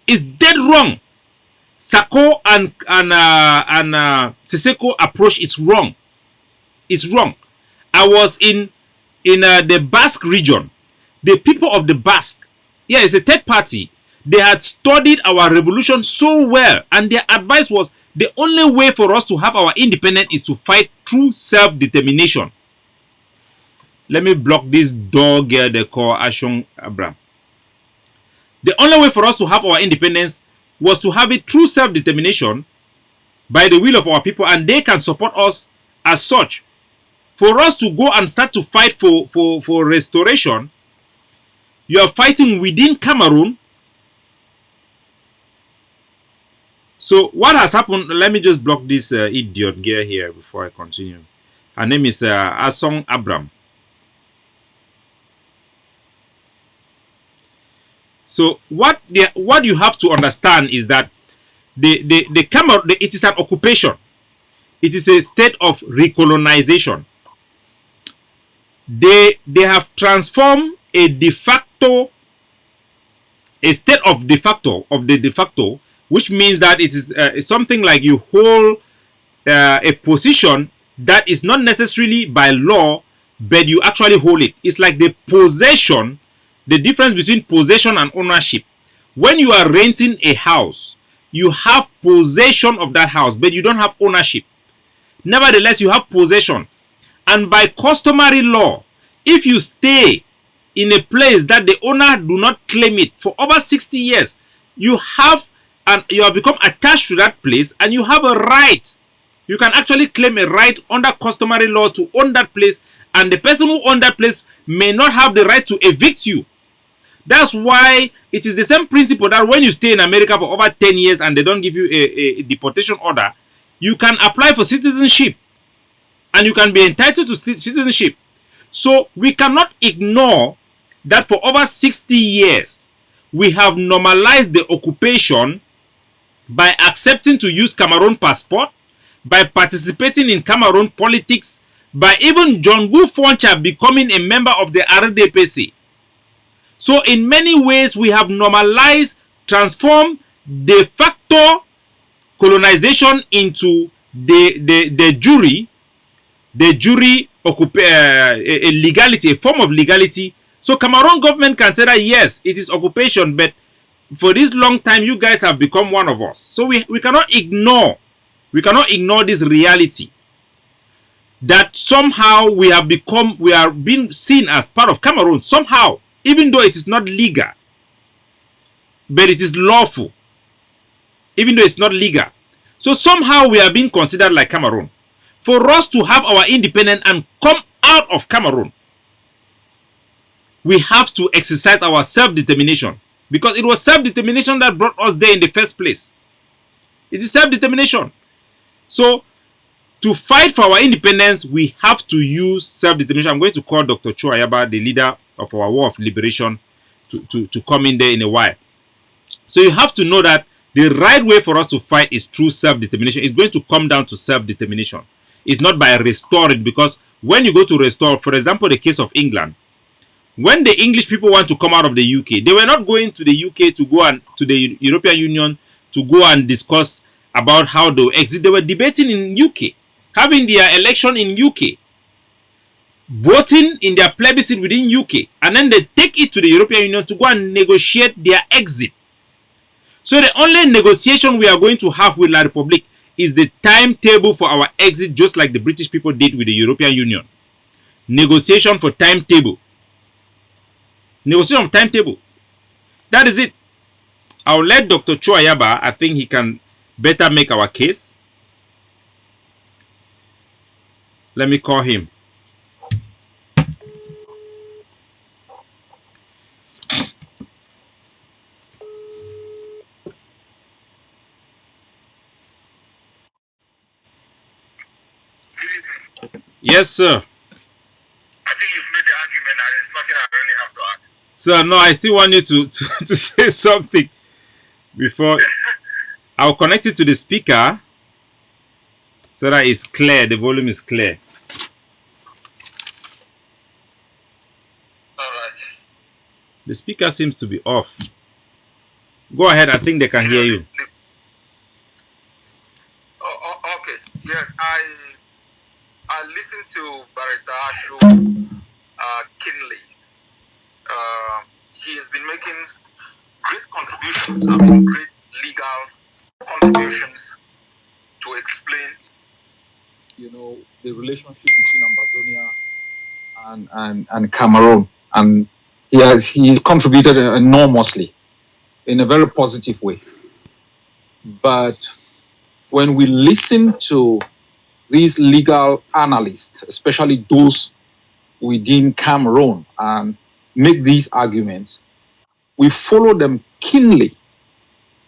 is dead wrong. Sako and Siseko approach is wrong. It's wrong. I was in the Basque region. The people of the Basque, yeah, it's a third party. They had studied our revolution so well, and their advice was the only way for us to have our independence is to fight through self-determination. Let me block this dog here they call Ashong Abram. The only way for us to have our independence was to have it through self-determination by the will of our people, and they can support us as such. For us to go and start to fight for restoration, you are fighting within Cameroon. So what has happened? Let me just block this idiot girl here before I continue. Her name is Asong Abram. So what you have to understand is that it is an occupation. It is a state of recolonization. They have transformed a state of de facto, which means that it is something like you hold a position that is not necessarily by law, but you actually hold it. It's like the possession. The difference between possession and ownership. When you are renting a house, you have possession of that house, but you don't have ownership. Nevertheless, you have possession. And by customary law, if you stay in a place that the owner do not claim it for over 60 years, you have become attached to that place, and you have a right. You can actually claim a right under customary law to own that place, and the person who owns that place may not have the right to evict you. That's why it is the same principle that when you stay in America for over 10 years and they don't give you a deportation order, you can apply for citizenship and you can be entitled to citizenship. So we cannot ignore that for over 60 years, we have normalized the occupation by accepting to use Cameroon passport, by participating in Cameroon politics, by even John Gu Foncha becoming a member of the RDPC. So in many ways, we have normalized, transformed de facto colonization into the jury a legality, a form of legality. So Cameroon government can say that yes, it is occupation, but for this long time, you guys have become one of us. So we cannot ignore this reality that somehow we are being seen as part of Cameroon somehow. Even though it is not legal, but it is lawful. Even though it's not legal. So somehow we are being considered like Cameroon. For us to have our independence and come out of Cameroon, we have to exercise our self-determination. Because it was self-determination that brought us there in the first place. It is self-determination. So to fight for our independence, we have to use self-determination. I'm going to call Dr. Chuayaba, the leader of our war of liberation, to come in there in a while. So you have to know that the right way for us to fight is through self-determination. It's going to come down to self-determination. It's not by restoring, because when you go to restore, for example, the case of England, when the English people want to come out of the UK, they were not going to the UK to go and to the European Union to go and discuss about how they exit. They were debating in UK, having their election in UK, voting in their plebiscite within UK, and then they take it to the European Union to go and negotiate their exit. So the only negotiation we are going to have with La Republique is the timetable for our exit, just like the British people did with the European Union. Negotiation for timetable. Negotiation of timetable. That is it. I'll let Dr. Chuayaba, I think he can better make our case. Let me call him. Yes, sir.
I think you've made the argument and there's nothing I really have to add.
Sir, no, I still want you to say something before. I'll connect it to the speaker so that it's clear, the volume is clear. The speaker seems to be off. Go ahead. I think they can hear you.
Okay. Yes, I listened to Barrister Ashu keenly. He has been making great contributions. I mean, great legal contributions to explain, the relationship between Ambazonia and Cameroon, and he contributed enormously in a very positive way. But when we listen to these legal analysts, especially those within Cameroon, and make these arguments, we follow them keenly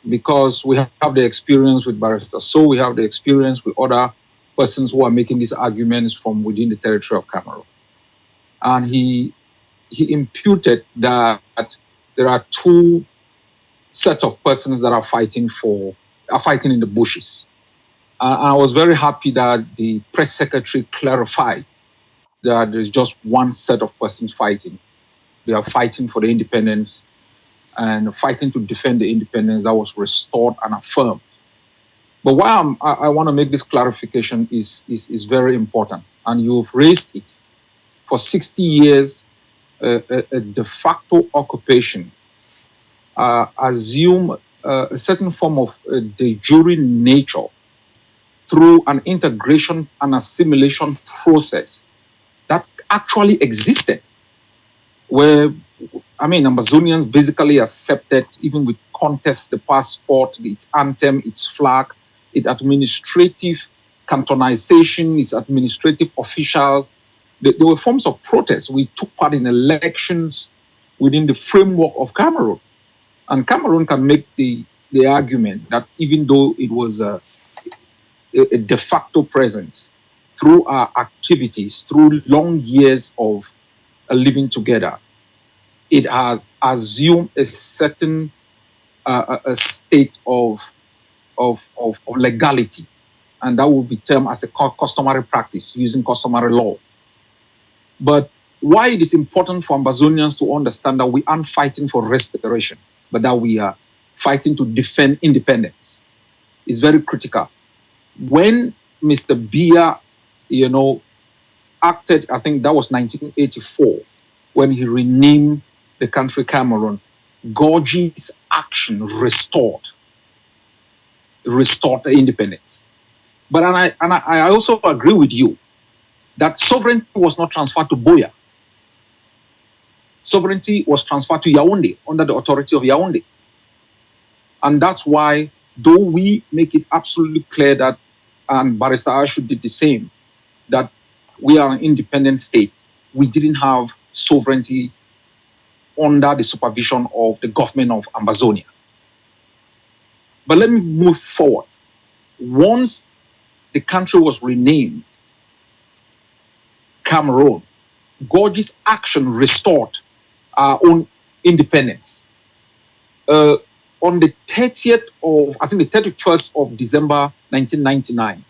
because we have the experience with Barrister. So we have the experience with other persons who are making these arguments from within the territory of Cameroon. And he imputed that there are two sets of persons that are fighting in the bushes. I was very happy that the press secretary clarified that there's just one set of persons fighting. They are fighting for the independence and fighting to defend the independence that was restored and affirmed. But why I want to make this clarification is very important, and you've raised it. For 60 years, a de facto occupation assume a certain form of de jure nature through an integration and assimilation process that actually existed, where, Amazonians basically accepted, even with contest, the passport, its anthem, its flag, its administrative cantonization, its administrative officials. There were forms of protest. We took part in elections within the framework of Cameroon. And Cameroon can make the argument that even though it was a de facto presence, through our activities, through long years of living together, it has assumed a certain a state of legality, and that will be termed as a customary practice using customary law. But why it is important for Ambazonians to understand that we aren't fighting for restoration, but that we are fighting to defend independence is very critical. When Mr. Biya, acted, I think that was 1984, when he renamed the country Cameroon, Gorgie's action restored the independence. But I also agree with you that sovereignty was not transferred to Buea. Sovereignty was transferred to Yaoundé under the authority of Yaoundé. And that's why, though we make it absolutely clear that, and Barrister Ashu did the same, that we are an independent state, we didn't have sovereignty under the supervision of the government of Ambazonia. But let me move forward. Once the country was renamed Cameroon, Gorgie's action restored our own independence. On the 30th of, I think the 31st of December 1999,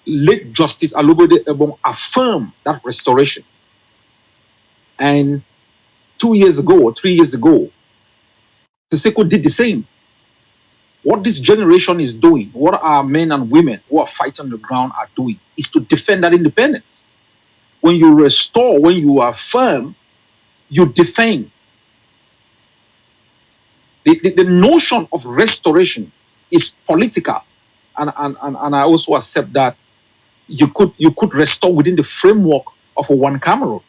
late Justice Alobode Ebong affirmed that restoration. And 2 years ago or 3 years ago, Siseko did the same. What this generation is doing, what our men and women who are fighting on the ground are doing, is to defend that independence. When you restore, when you affirm, you defend. The notion of restoration is political, and I also accept that you could restore within the framework of a one Cameroon.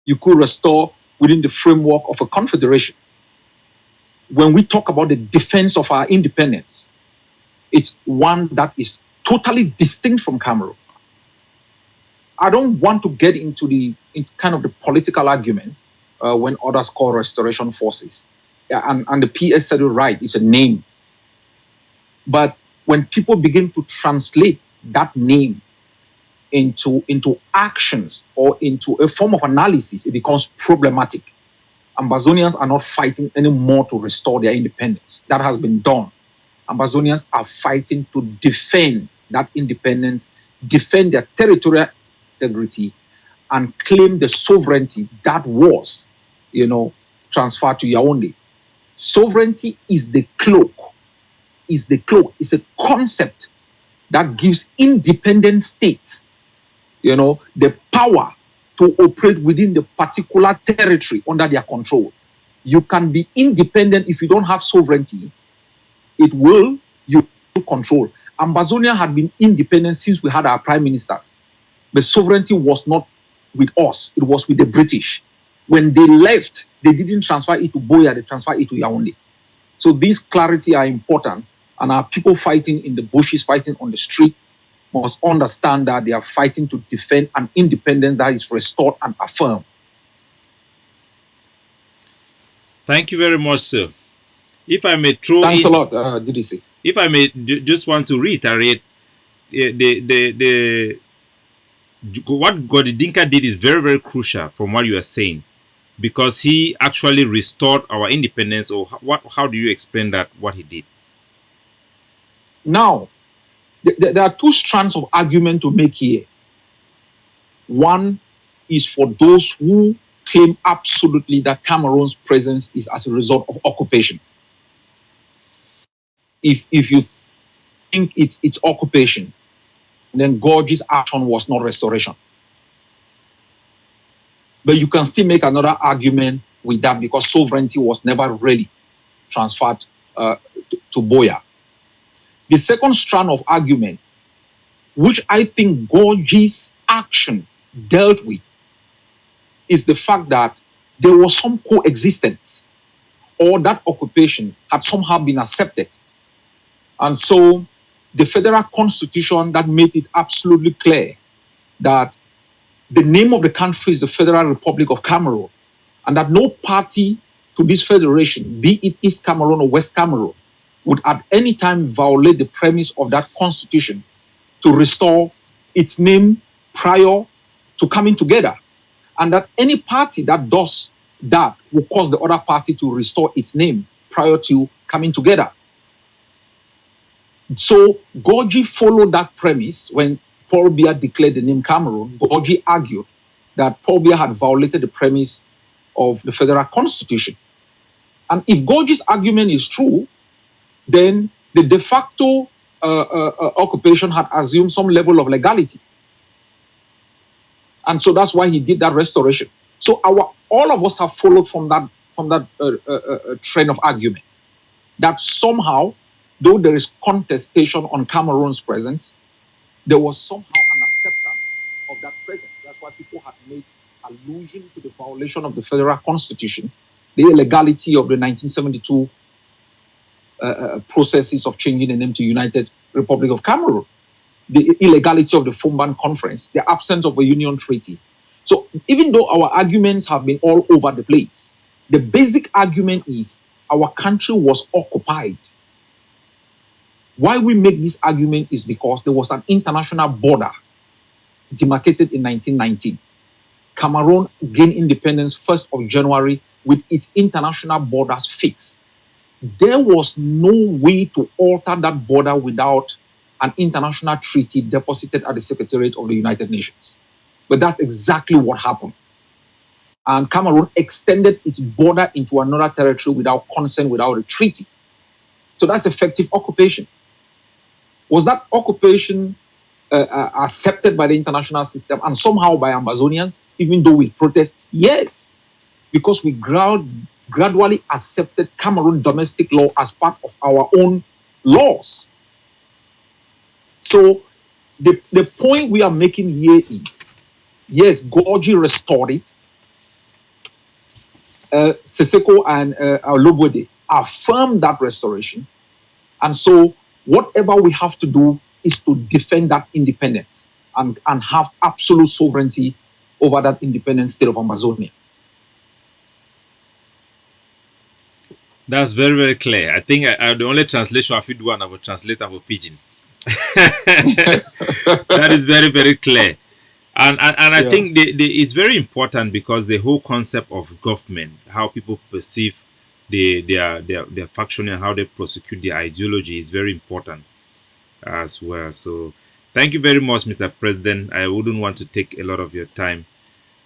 You could restore within the framework of a confederation. When we talk about the defense of our independence, it's one that is totally distinct from Cameroon. I don't want to get into the political argument when others call restoration forces. Yeah, and the PS said it right, it's a name. But when people begin to translate that name into actions or into a form of analysis, it becomes problematic. Ambazonians are not fighting anymore to restore their independence. That has been done. Ambazonians are fighting to defend that independence, defend their territorial integrity, and claim the sovereignty that was transferred to Yaoundé. Sovereignty is the cloak. It's a concept that gives independent states, the power to operate within the particular territory under their control. You can be independent if you don't have sovereignty. You control. Ambazonia had been independent since we had our prime ministers. But sovereignty was not with us. It was with the British. When they left, they didn't transfer it to Buea, they transferred it to Yaoundé. So these clarity are important. And our people fighting in the bushes, fighting on the street, must understand that they are fighting to defend an independence that is restored and affirmed.
Thank you very much, sir. If I may throw
Thanks a lot, DDC.
If I may just want to reiterate, what Godidinka did is very, very crucial from what you are saying, because he actually restored our independence. Or how do you explain that, what he did?
Now, there are two strands of argument to make here. One is for those who claim absolutely that Cameroon's presence is as a result of occupation. If you think it's occupation, then Gorgie's action was not restoration. But you can still make another argument with that, because sovereignty was never really transferred to Buea. The second strand of argument, which I think Gorgie's action dealt with, is the fact that there was some coexistence, or that occupation had somehow been accepted. And so the federal constitution that made it absolutely clear that the name of the country is the Federal Republic of Cameroon, and that no party to this federation, be it East Cameroon or West Cameroon, would at any time violate the premise of that constitution to restore its name prior to coming together. And that any party that does that will cause the other party to restore its name prior to coming together. So Gorgie followed that premise. When Paul Biya declared the name Cameroon, Gorgie argued that Paul Biya had violated the premise of the federal constitution. And if Gorgie's argument is true, then the de facto occupation had assumed some level of legality. And so that's why he did that restoration. So all of us have followed from that train of argument, that somehow, though there is contestation on Cameroon's presence, there was somehow an acceptance of that presence. That's why people have made allusion to the violation of the federal constitution, the illegality of the 1972 processes of changing the name to United Republic of Cameroon, the illegality of the Fumban Conference, the absence of a union treaty. So even though our arguments have been all over the place, the basic argument is our country was occupied. Why we make this argument is because there was an international border demarcated in 1919. Cameroon gained independence 1st of January with its international borders fixed. There was no way to alter that border without an international treaty deposited at the Secretariat of the United Nations. But that's exactly what happened. And Cameroon extended its border into another territory without consent, without a treaty. So that's effective occupation. Was that occupation accepted by the international system and somehow by Ambazonians, even though we protest? Yes, because we gradually accepted Cameroon domestic law as part of our own laws. So the point we are making here is, yes, Gorgie restored it. Seseko and Lobode affirmed that restoration. And so whatever we have to do is to defend that independence and have absolute sovereignty over that independent state of Amazonia.
That's very, very clear. I think the only translation I do one, I will translate for Pidgin. That is very, very clear. And I think it's very important, because the whole concept of government, how people perceive their faction and how they prosecute their ideology, is very important as well. So thank you very much, Mr. President. I wouldn't want to take a lot of your time.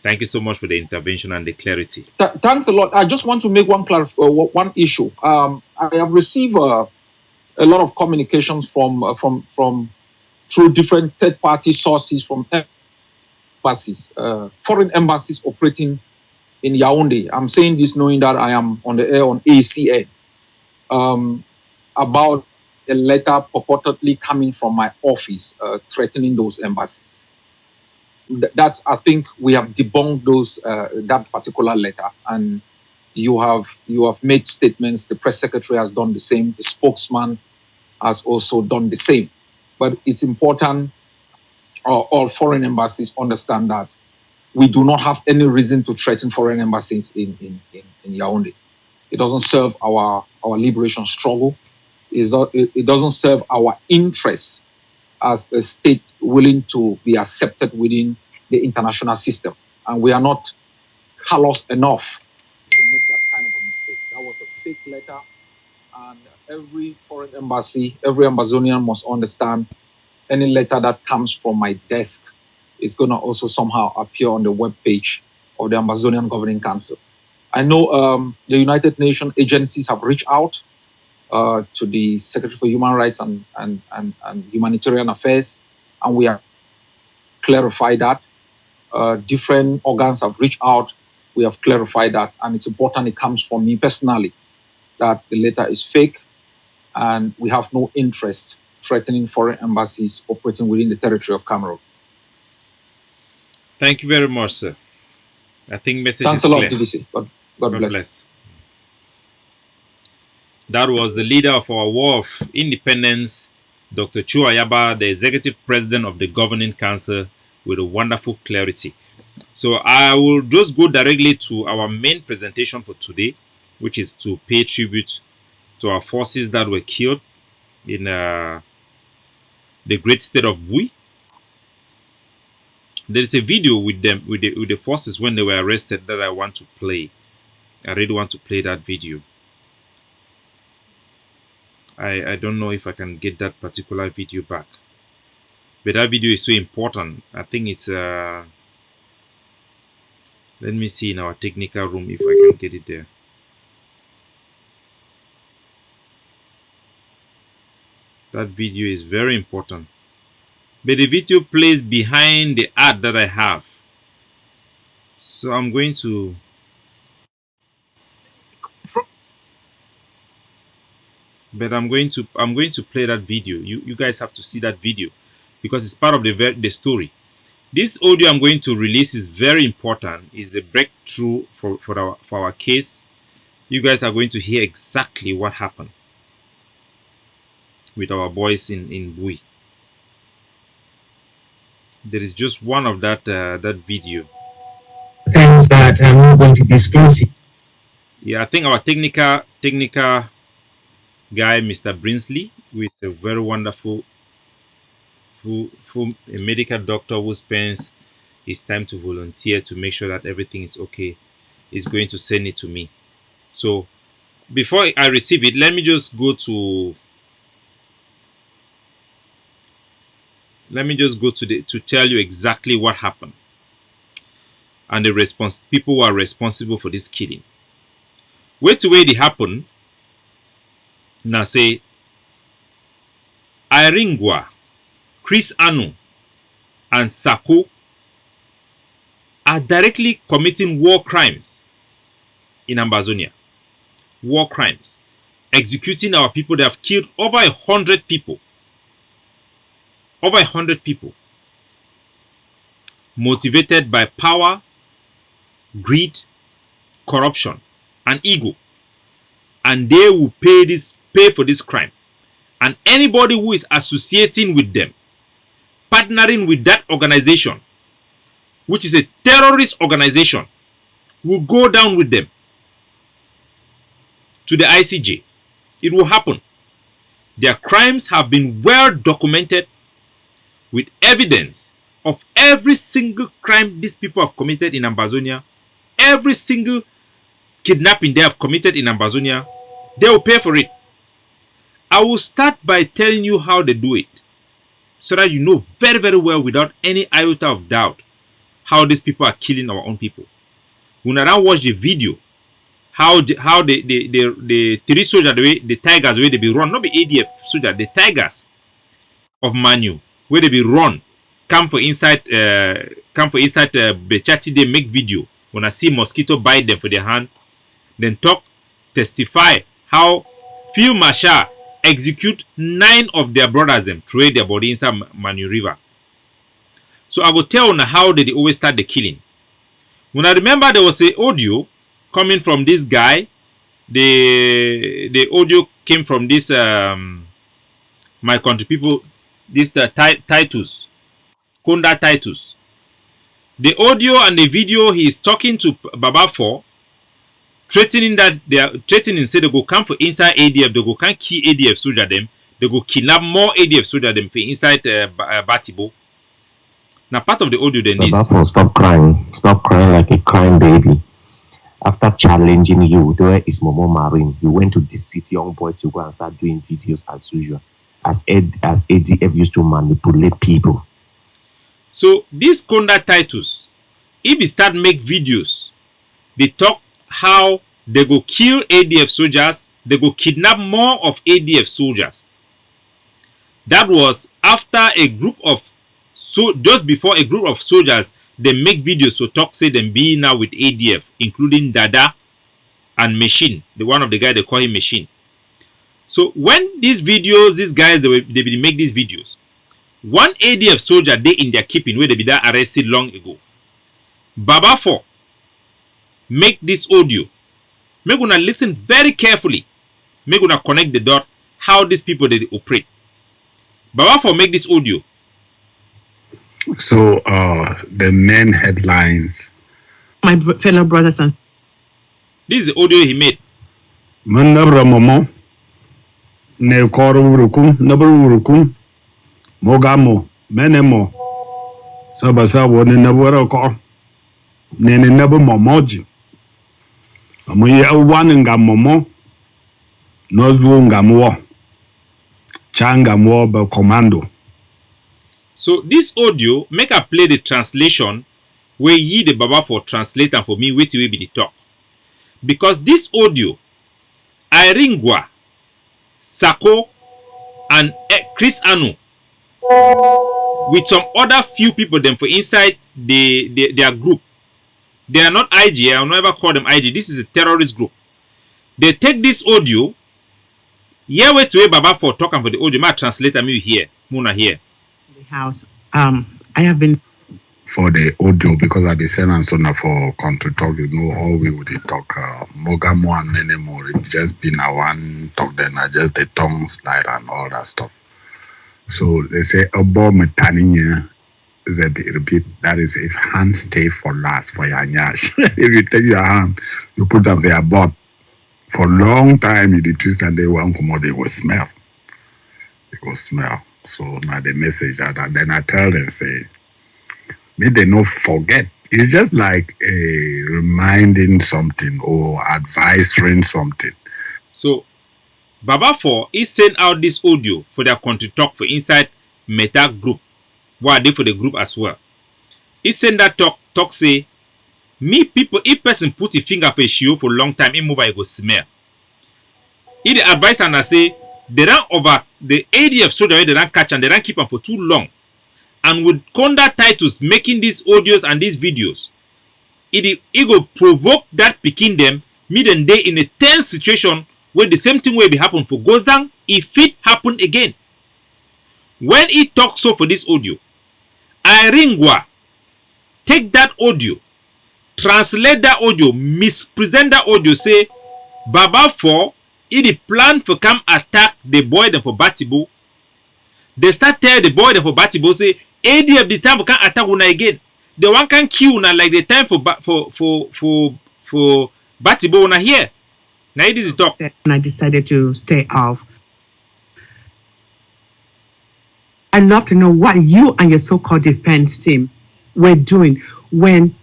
Thank you so much for the intervention and the clarity.
Thanks a lot. I just want to make one issue. I have received a lot of communications from through different third-party sources from embassies, foreign embassies operating in Yaoundé. I'm saying this knowing that I am on the air on ACN, about a letter purportedly coming from my office threatening those embassies. That's, I think we have debunked that particular letter, and you have made statements. The press secretary has done the same. The spokesman has also done the same. But it's important all foreign embassies understand that we do not have any reason to threaten foreign embassies in Yaoundé. It doesn't serve our liberation struggle. It doesn't serve our interests as a state willing to be accepted within the international system. And we are not callous enough to make that kind of a mistake. That was a fake letter. And every foreign embassy, every Ambazonian must understand any letter that comes from my desk is going to also somehow appear on the webpage of the Ambazonian Governing Council. I know the United Nations agencies have reached out to the Secretary for Human Rights and Humanitarian Affairs, and we have clarified that. Different organs have reached out. We have clarified that, and it's important it comes from me personally that the letter is fake, and we have no interest threatening foreign embassies operating within the territory of Cameroon.
Thank you very much, sir. I think message
Thanks
is clear.
Thanks a lot, DVC. God bless.
That was the leader of our War of Independence, Dr. Chu Ayaba, the executive president of the Governing Council, with a wonderful clarity. So I will just go directly to our main presentation for today, which is to pay tribute to our forces that were killed in the great state of Bui. There is a video with them, with the forces when they were arrested, that I want to play. I really want to play that video. I don't know if I can get that particular video back, but that video is so important. I think it's let me see in our technical room if I can get it there. That video is very important, but the video plays behind the ad that I have, so I'm going to play that video. You guys have to see that video because it's part of the story. This audio I'm going to release is very important. It's the breakthrough for our case. You guys are going to hear exactly what happened with our boys in Bui. There is just one of that video.
Things that I'm not going to disclose it.
Yeah, I think our technical guy, Mr. Brinsley, who is a very wonderful a medical doctor who spends his time to volunteer to make sure that everything is okay, is going to send it to me. So before I receive it, let me just go to to tell you exactly what happened and the people who are responsible for this killing. Wait to wait it happened. Now say Iringwa, Chris Anu, and Sako are directly committing war crimes in Ambazonia. War crimes. Executing our people. They have killed over 100 people. Over 100 people. Motivated by power, greed, corruption, and ego. And they will pay for this crime. And anybody who is associating with them, partnering with that organization, which is a terrorist organization, will go down with them to the ICJ. It will happen. Their crimes have been well documented with evidence of every single crime these people have committed in Ambazonia. Every single kidnapping they have committed in Ambazonia, they will pay for it. I will start by telling you how they do it, so that you know very, very well, without any iota of doubt, how these people are killing our own people. When I now watch the video, how the three soldiers, the tigers, where they be run, not be ADF soldier, the tigers of Manu, where they be run, come for inside Bechati, they make video. When I see mosquito bite them for their hand, then talk, testify how Field Marshal execute 9 of their brothers them, throw their body inside Manu River. So I will tell you how they always start the killing. When I remember there was a audio coming from this guy, the audio came from this my country people, this Titus, Konda Titus. The audio and the video, he is talking to Baba for, threatening that they are threatening, say they go come for inside ADF, they go can kill ADF soldier them, they go kidnap more ADF soldier them for inside Batibo. Now part of the audio then is
Baba, stop crying like a crying baby. After challenging you, there is Momo Marine. You went to deceive young boys to go and start doing videos as usual, as ADF used to manipulate people.
So this Konda Titus, if he start make videos, they talk how they go kill ADF soldiers, they go kidnap more of ADF soldiers. That was after a group of, so just before a group of soldiers, they make videos to talk, say them be now with ADF, including Dada and Machine, the one of the guy they call him Machine. So when these videos, these guys, they make these videos, one ADF soldier they in their keeping where they be that arrested long ago. Baba 4 make this audio. Make una listen very carefully. Make una connect the dot how these people they operate. Baba 4 make this audio.
So the main headlines.
My fellow brothers and
this is the audio he made.
Manabra momo ne koro urukum nabaru urukum mogamo menemo sabasa woni nabara ko ne nabu momoji amoye awan ngamomo nozu ngamwo changa mo ba commando.
So this audio make I play the translation where ye the Baba 4 translate and for me wait will be the talk. Because this audio Iringwa, Sako and Chris Anu with some other few people them for inside their group. They are not IG, I will never call them IG. This is a terrorist group. They take this audio. Yeah, wait to Baba 4 talking for the audio. My translator me here. Muna here.
the house. I have been
For the audio, because I be sending so for country talk, you know how we would talk Mogamo and anymore. It just been a one talk, then I just the tongue slide and all that stuff. So they say about metaninya is a repeat, that is if hand stay for last for your nyash. If you take your hand, you put them there but for long time you twist and they won't come out, they will smell. It will smell. So now the message that and then I tell them say may they not forget. It's just like a reminding something or advising something.
So Baba 4 is send out this audio for their country talk for inside Meta group. What they for the group as well. He send that talk say me people if person put a finger for a shoe for a long time, it move I go smell. He the advice and I say they run over the ADF soldier they don't catch and they don't keep them for too long. And with Konda Titus making these audios and these videos, it go provoke that picking them mid and day in a tense situation where the same thing will be happen for Gozang if it happen again. When he talks so for this audio, Iringwa take that audio, translate that audio, mispresent that audio, say Baba 4 he plan for come attack the boy them for Batibo. They start tell the boy them for Batibo say ADF the time can attack una again. The one can kill una like the time for Batibo una here. Now it is talk.
and I decided to stay off. I'd love to know what you and your so-called defense team were doing when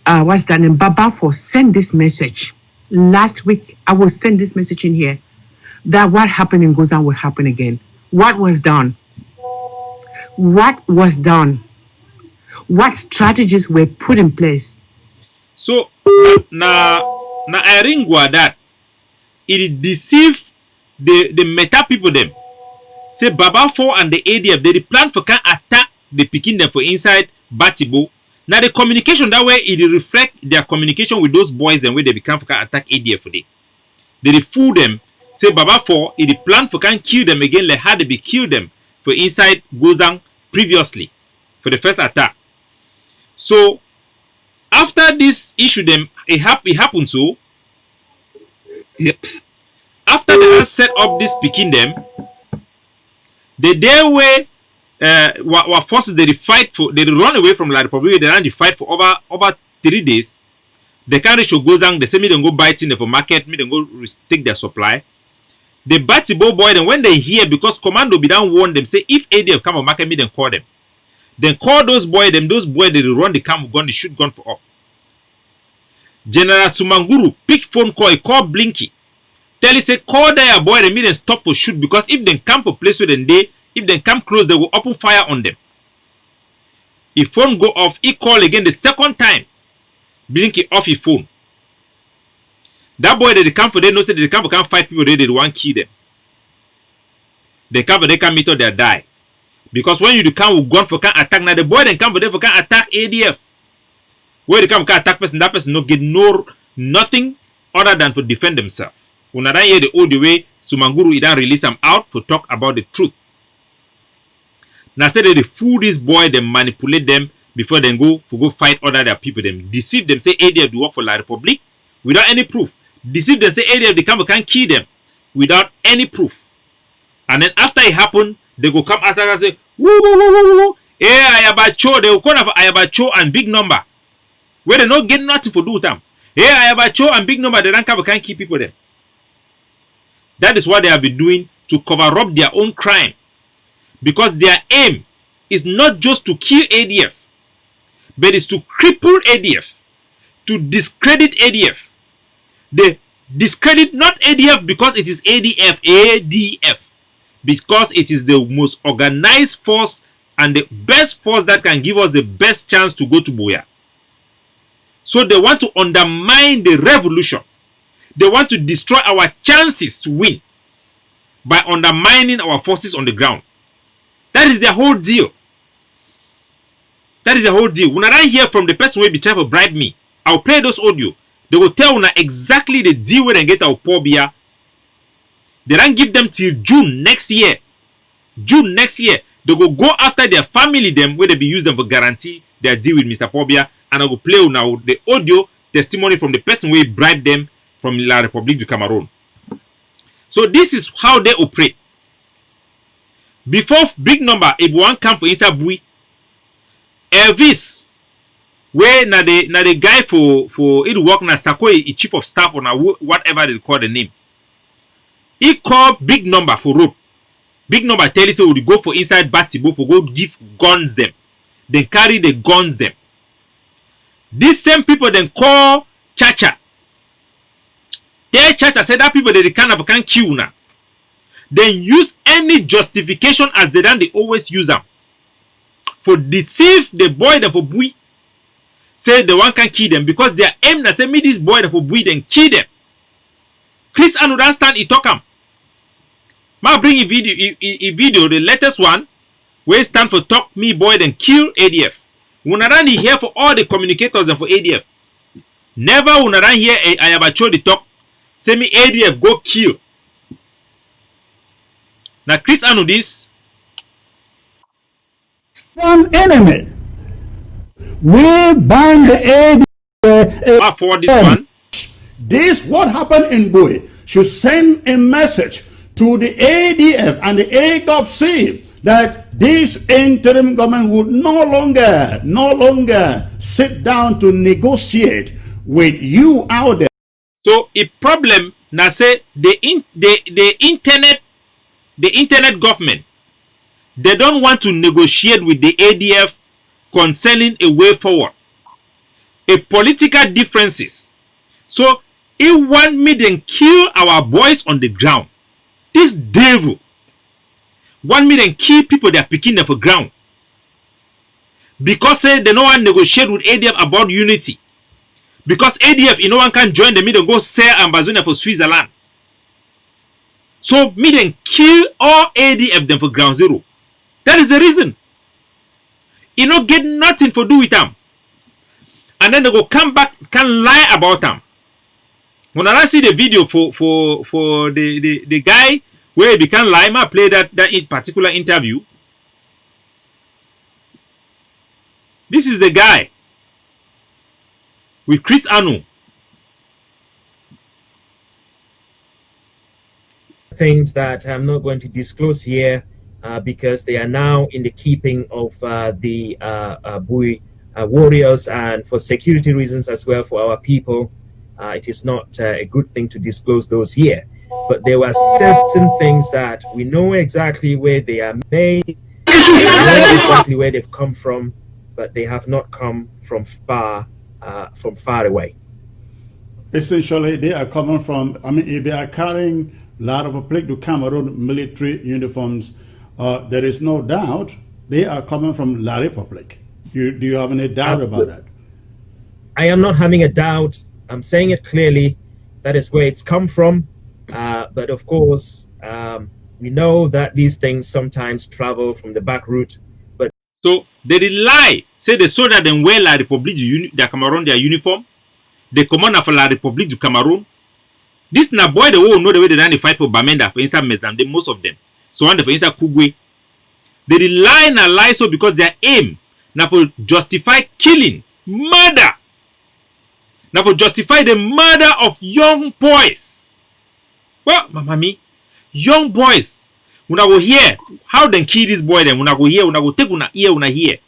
what's that name? Baba 4 sent this message. Last week, I will send this message in here that what happened in Gozan will happen again. What was done? What was done? what strategies were put in place.
So na Iringwa that it deceive the meta people them. Say Baba 4 and the ADF they plan for can attack the Pekin them for inside Batibo. Now the communication that way it reflect their communication with those boys and where they become for can attack ADF for day. They fool them. Say Baba 4 it plan for can kill them again like how they be kill them for inside Gozang previously for the first attack. So after this issue them it happened so
Yes.
after they have set up this Pekin them the day where what forces they fight for they run away from La Republic they run the fight for over 3 days. They can't reach Gozang, they say me then go biting them for market, me then go take their supply. The Batibo boy then when they hear because commando be down warn them say if ADF come on market me then call them. Then call those boys they run the camp gun, they shoot gun for up. General Sumanguru pick phone call, he call Blinky. Tell he say call their boy they mean stop for shoot because if they come for place where they if they come close they will open fire on them. If phone go off, he call again the second time. Blinky off his phone. That boy that they come for they know say they come for can fight people they want kill them. They come for they can meet or they die. Because when you come with gun for can attack now the boy then come for they for can attack ADF. Where they come can attack person, that person no get nothing other than to defend themselves. When I hear the old way, Sumanguru don't release them out to talk about the truth. Now say they fool this boy, they manipulate them before they go fight other their people, them deceive them, say ADF do work for La Republic without any proof. Deceive them, say ADF they come can kill them without any proof. And then after it happened, they go come after and say, woo woo woo woo woo. Ayabacho, they will call for Ayabacho and big number. Where they not get nothing for do with them. Ayabacho and big number, they don't come can keep people there. That is what they have been doing to cover up their own crime. Because their aim is not just to kill ADF, but it's to cripple ADF, to discredit ADF. They discredit not ADF because it is ADF, because it is the most organized force and the best force that can give us the best chance to go to Buea. So they want to undermine the revolution. They want to destroy our chances to win by undermining our forces on the ground. That is their whole deal. That is the whole deal. When I hear from the person who will be trying to bribe me, I'll play those audio. They will tell una exactly the deal where they get our poor beer. They don't give them till June next year. June next year. They go after their family them where they be use them for guarantee their deal with Mr. Pobia. And I will play now the audio testimony from the person who bribed them from La Republique du Cameroon. So this is how they operate. Before big number, if one come for inside Bui, Elvis, where na the guy for it work na Sako, chief of staff or na whatever they call the name. He call big number for road. Big number tell you say we go for inside Batibo for go give guns them. Then carry the guns them. These same people then call Chacha. Tell Chacha say that people they kind of can kill now. Then use any justification as they always use them. For deceive the boy that for Bui. Say the one can kill them because their aim that say me this boy that for Bui then kill them. Chris Anu don't stand he talk am. Ma bring a video, the latest one, where he stand for talk me boy then kill ADF. Unaran here for all the communicators and for ADF. Never unaran here Ayabacho the talk. Say me ADF go kill. Now Chris Anu this.
One enemy. We ban the ADF.
For this one.
This what happened in Bui should send a message to the ADF and the AGOVC that this interim government would no longer sit down to negotiate with you out there.
So a problem now say the internet government, they don't want to negotiate with the ADF concerning a way forward. A political differences. So it want me then kill our boys on the ground. This devil want me then kill people that are picking them for ground. because say they no one negotiate with ADF about unity. Because ADF, no one can join the middle go sell Ambazonia for Switzerland. So me then kill all ADF them for ground zero. That is the reason. You know, get nothing for do with them. And then they go come back, can lie about them. When I see the video for the guy where he can lie, I play that particular interview. This is the guy with Chris Anu.
Things that I'm not going to disclose here because they are now in the keeping of the Bui warriors, and for security reasons as well for our people. It is not a good thing to disclose those here. But there were certain things that we know exactly where they are made, we know exactly where they've come from, but they have not come from far away.
Essentially, they are coming from, I mean, if they are carrying a lot of public to Cameroon military uniforms, there is no doubt they are coming from La Republic. Do you have any doubt about that?
I am not having a doubt. I'm saying it clearly. That is where it's come from. But of course, we know that these things sometimes travel from the back route. But
so they did lie. Say the soldier then wear La Republique du Cameroon their uniform. The commander for La Republique du Cameroon. This na boy the whole know the way they done the fight for Bamenda for inside Mezamde, most of them. So one for inside Kugwe. They did lie and lie so because their aim now for justify killing, murder. Now for justify the murder of young boys. Well, mamami, young boys. When I go hear how they kill this boy, then when I go hear, when I go take una ear, una hear.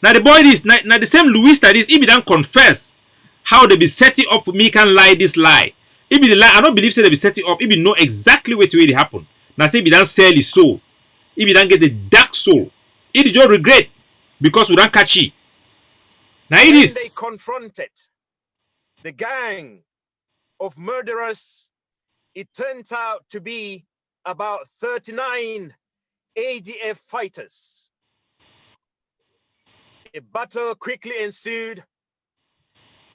Now the boy is now the same Louis that is. If he don't confess how they be setting up for me can lie this lie. If he lie, I don't believe say they be setting up. If he know exactly what way it happen. Now say if he don't sell his soul, if he don't get the dark soul, it is just regret because we don't catch it. Now it is.
They confronted the gang of murderers. It turns out to be about 39 ADF fighters. A battle quickly ensued,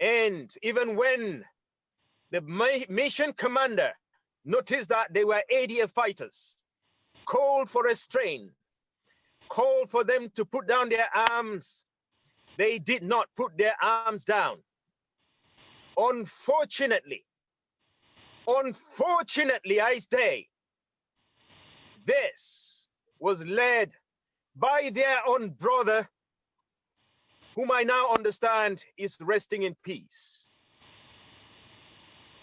and even when the mission commander noticed that they were ADF fighters, called for restraint, called for them to put down their arms, they did not put their arms down. Unfortunately, I say, this was led by their own brother, whom I now understand is resting in peace.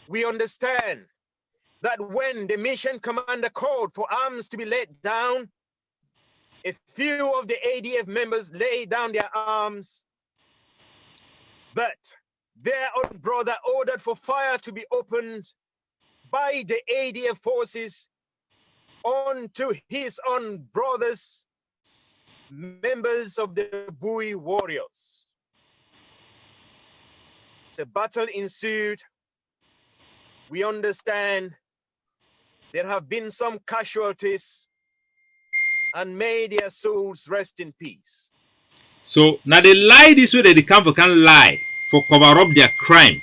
We understand that when the mission commander called for arms to be laid down, a few of the ADF members laid down their arms, but their own brother ordered for fire to be opened by the ADF forces onto his own brothers, members of the Bui warriors. So battle ensued. We understand there have been some casualties, and may their souls rest in peace.
So now they lie this way that they come for can lie for cover up their crime.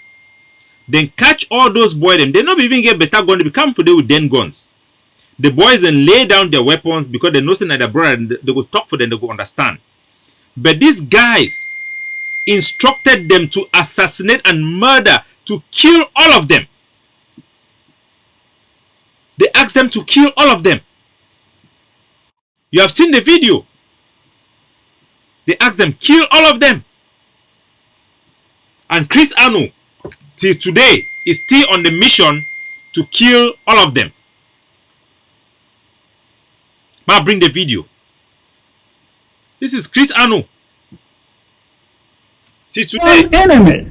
Then catch all those boys them. They not even get better gun. They become for them with then guns. The boys then lay down their weapons because they know that their brother, they go talk for them, they go understand. But these guys instructed them to assassinate and murder, to kill all of them. They asked them to kill all of them. You have seen the video. They asked them, kill all of them. And Chris Anu, till today, is still on the mission to kill all of them. I'll bring the video. This is Chris Anu. Till today.
Enemy.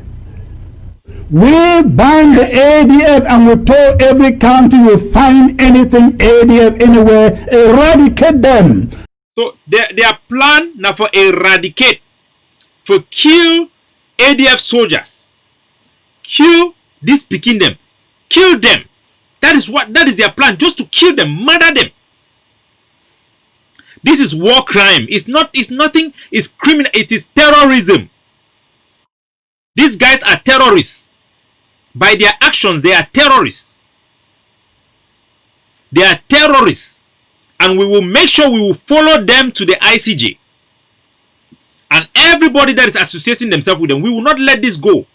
We ban the ADF and we told every county will find anything ADF anywhere, eradicate them.
So their plan now for eradicate, for kill ADF soldiers, kill this picking them, kill them. That is their plan, just to kill them, murder them. This is war crime. It's nothing. It's criminal. It is terrorism. These guys are terrorists. By their actions, they are terrorists. They are terrorists. And we will make sure we will follow them to the ICJ. And everybody that is associating themselves with them, we will not let this go.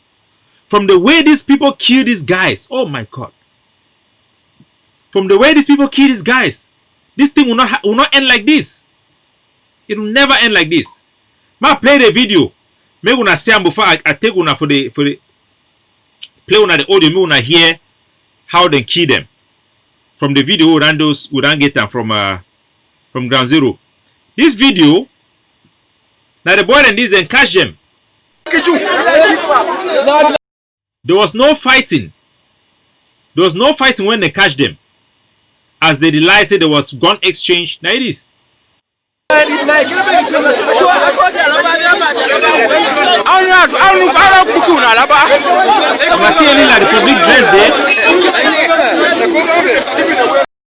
From the way these people kill these guys, oh my God. From the way these people kill these guys, this thing will not end like this. It will never end like this. Ma play the video. Me gonna say before I take una for the play una the audio. Me gonna hear how they kill them. From the video, we don't get them from Ground Zero. This video, now the boy and this and catch them. There was no fighting. There was no fighting when they catch them. As they lie, say there was gun exchange. Now it is. You see any like the public dress there.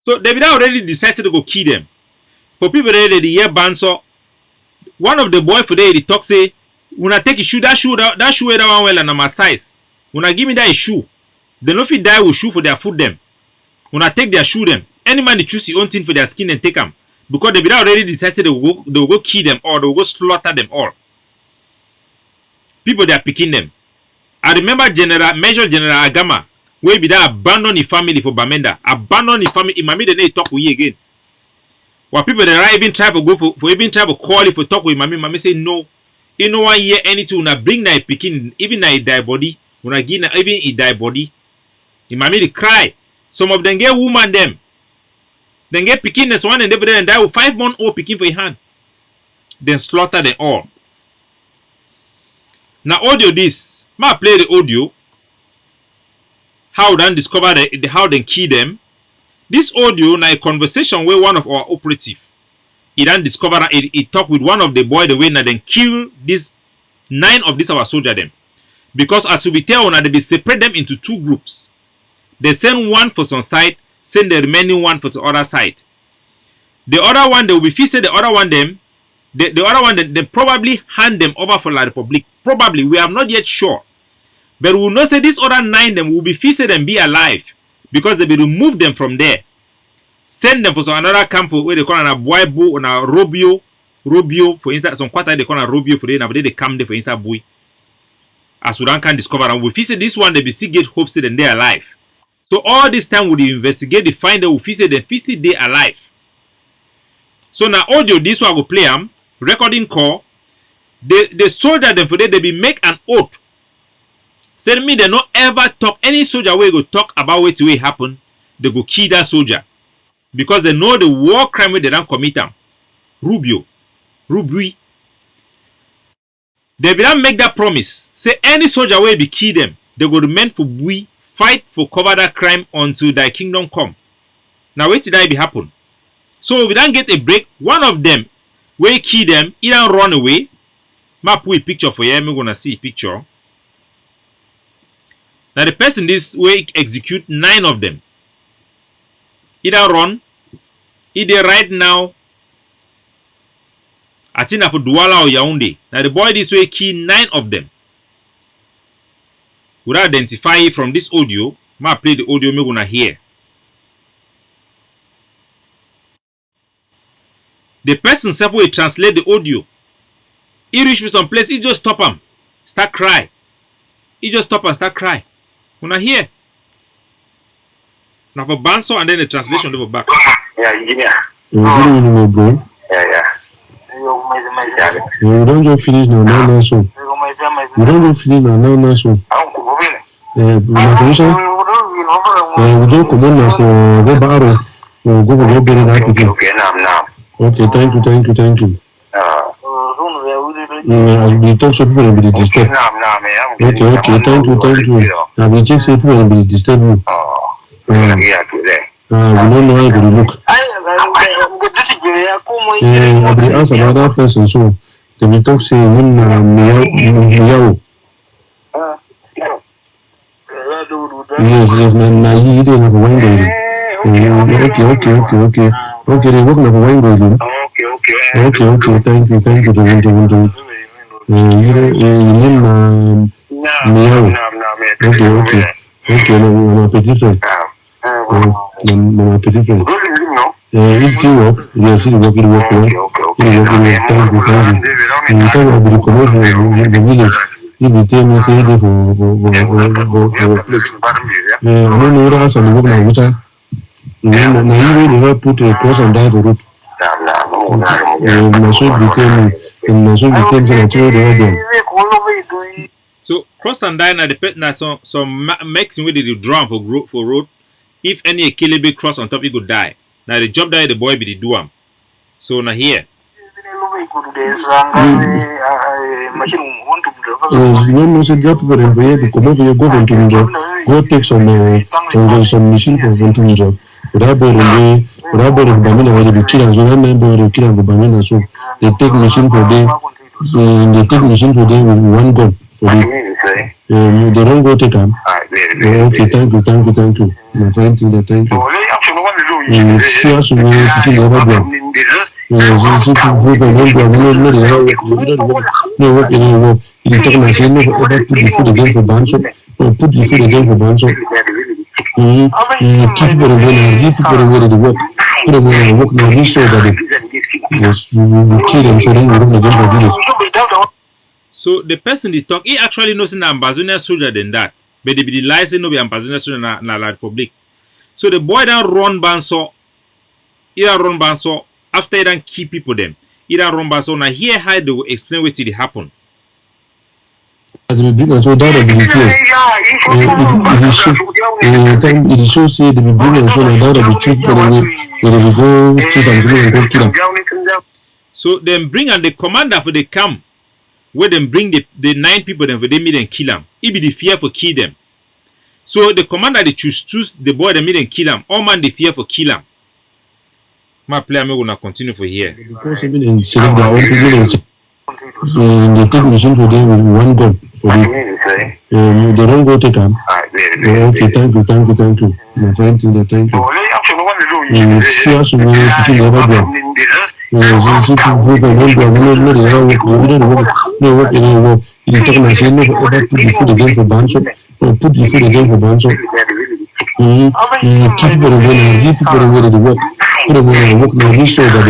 So they already decided to go kill them. For people there, the year ban so one of the boy for there, he talk say, when I take a shoe, that shoe that one well and my size. When I give me that shoe, they no fit die with shoe for their food them. When I take their shoe them, any man they choose his own thing for their skin and take them. Because they already decided they will go kill them or they will go slaughter them all. People they are picking them. I remember Major General Agama, where be that abandon his family for Bamenda. Abandon his family. Imami they talk with you again. While people they are even try to go for even try to call it for talk with Imami. Imami say no. You know one year anything when I bring na picking even na a die body. When I give na even a die body. Imami they cry. Some of them get woman them. Then get picking this one and they and die with 5-month-old picking for your hand. Then slaughter them all. Now audio this. Ma play the audio. How then discover how they kill them. This audio now a conversation with one of our operative. He then discover he talk with one of the boy the way now then kill this 9 of these our soldier them. Because as we tell now they separate them into 2 groups. They send one for some side. Send the remaining one for the other side. The other one they will be feasted. The other one them, the other one they probably hand them over for La Republic. Probably we are not yet sure, but we will not say this other 9 them will be feasted and be alive because they will remove them from there. Send them for some another camp where they call an Abuaibo or a Robio for instance. Some quarter they call a Robio for them. They come there for instance boy. As Sudan can discover and we feasted this one they be still get hopes that they are alive. So all this time we investigate, they find the officer, then feasted they alive. So now audio this one I go play them, recording call. The soldier them for they be make an oath. Say me they not ever talk any soldier where go talk about what will happen. They go kill that soldier because they know the war crime where they don't commit them. Rubui. They be don't make that promise. Say any soldier where be kill them, they go remain for Bui. Fight for cover that crime until thy kingdom come. Now wait till that be happen. So we don't get a break. One of them will kill them, either run away. Ma put a picture for you. I'm gonna see a picture. Now the person this way execute 9 of them. Either run, either right now. I think for Douala or Yaoundé. Now the boy this way kill 9 of them. Would identify it from this audio. Ma play the audio me gonna hear. The person self will translate the audio. He reach to some place, he just stop him. Start cry. He just stop and start cry. Wanna hear? Now for Banso and then the translation over back.
Yeah, engineer.
Good evening, bro.
Yeah.
You don't go finish now, so. You don't go finish now, so. We don't come on now for go baro. Go bury that people.
Okay, now.
Okay, thank you. As we talk, so people will be disturbed. Okay, thank you. Now we check so people will be disturbed. We don't know how to look. I will ask another person, so they will talk say meow. Yes, now he didn't have one day.
Okay, they work like a wine going. Okay, thank you, the you name Miao. Okay, no, petit frère. No, petit frère. If you work, yes, you work, thank you. You tell me to come over the village. If you tell me, say, for place. I don't know what else on the work now, which I, now you will put a cross and die for road.
So cross and die na the pet na some maxing with the drum for road. If any kill big cross on top, he could die. Now the job that the boy be the do am. So now here.
You say job for employee to come over, you go into job, go take some machine for hunting job. Without boy the Bamina where they kill and so that boy they kill and the Bamina so they take machine for them. They take machine for them with one gun for them. They don't go take them. Okay, thank you. My friend, thank you. Sure, so we picking over there. You talk about saying no ever put the food again for Banso or put the food again for Banso. Keep people away, keep people away to work. Put them away and work now. This show that yes, you kill them so then you run again for village.
So the person they talk, he actually knows an Ambazonia soldier than that. But they be the lies no be Ambazonia soldier na La Republic. So the boy don't run Banso. He don't run Banso after he don't keep people them. He don't run Banso. Now here how they will explain what did happen.
So that it is so say the beginning so that the truth they go shoot and go kill them.
So them bring and the commander for the camp where them bring the 9 people them for they meet and kill them. It be the fear for kill them. So the commander they choose the boy they meet and kill them. All man the fear for kill them. My player me gonna continue for here.
Because even in select their own people they take machine for them with one gun for them. They don't go take them. Okay, thank you. My friend, thank you. Sure, so we picking over there. You talk about saying no ever put the food again for Banso or put the food again for Banso. Keep people away to work. Put them away and work now. This show that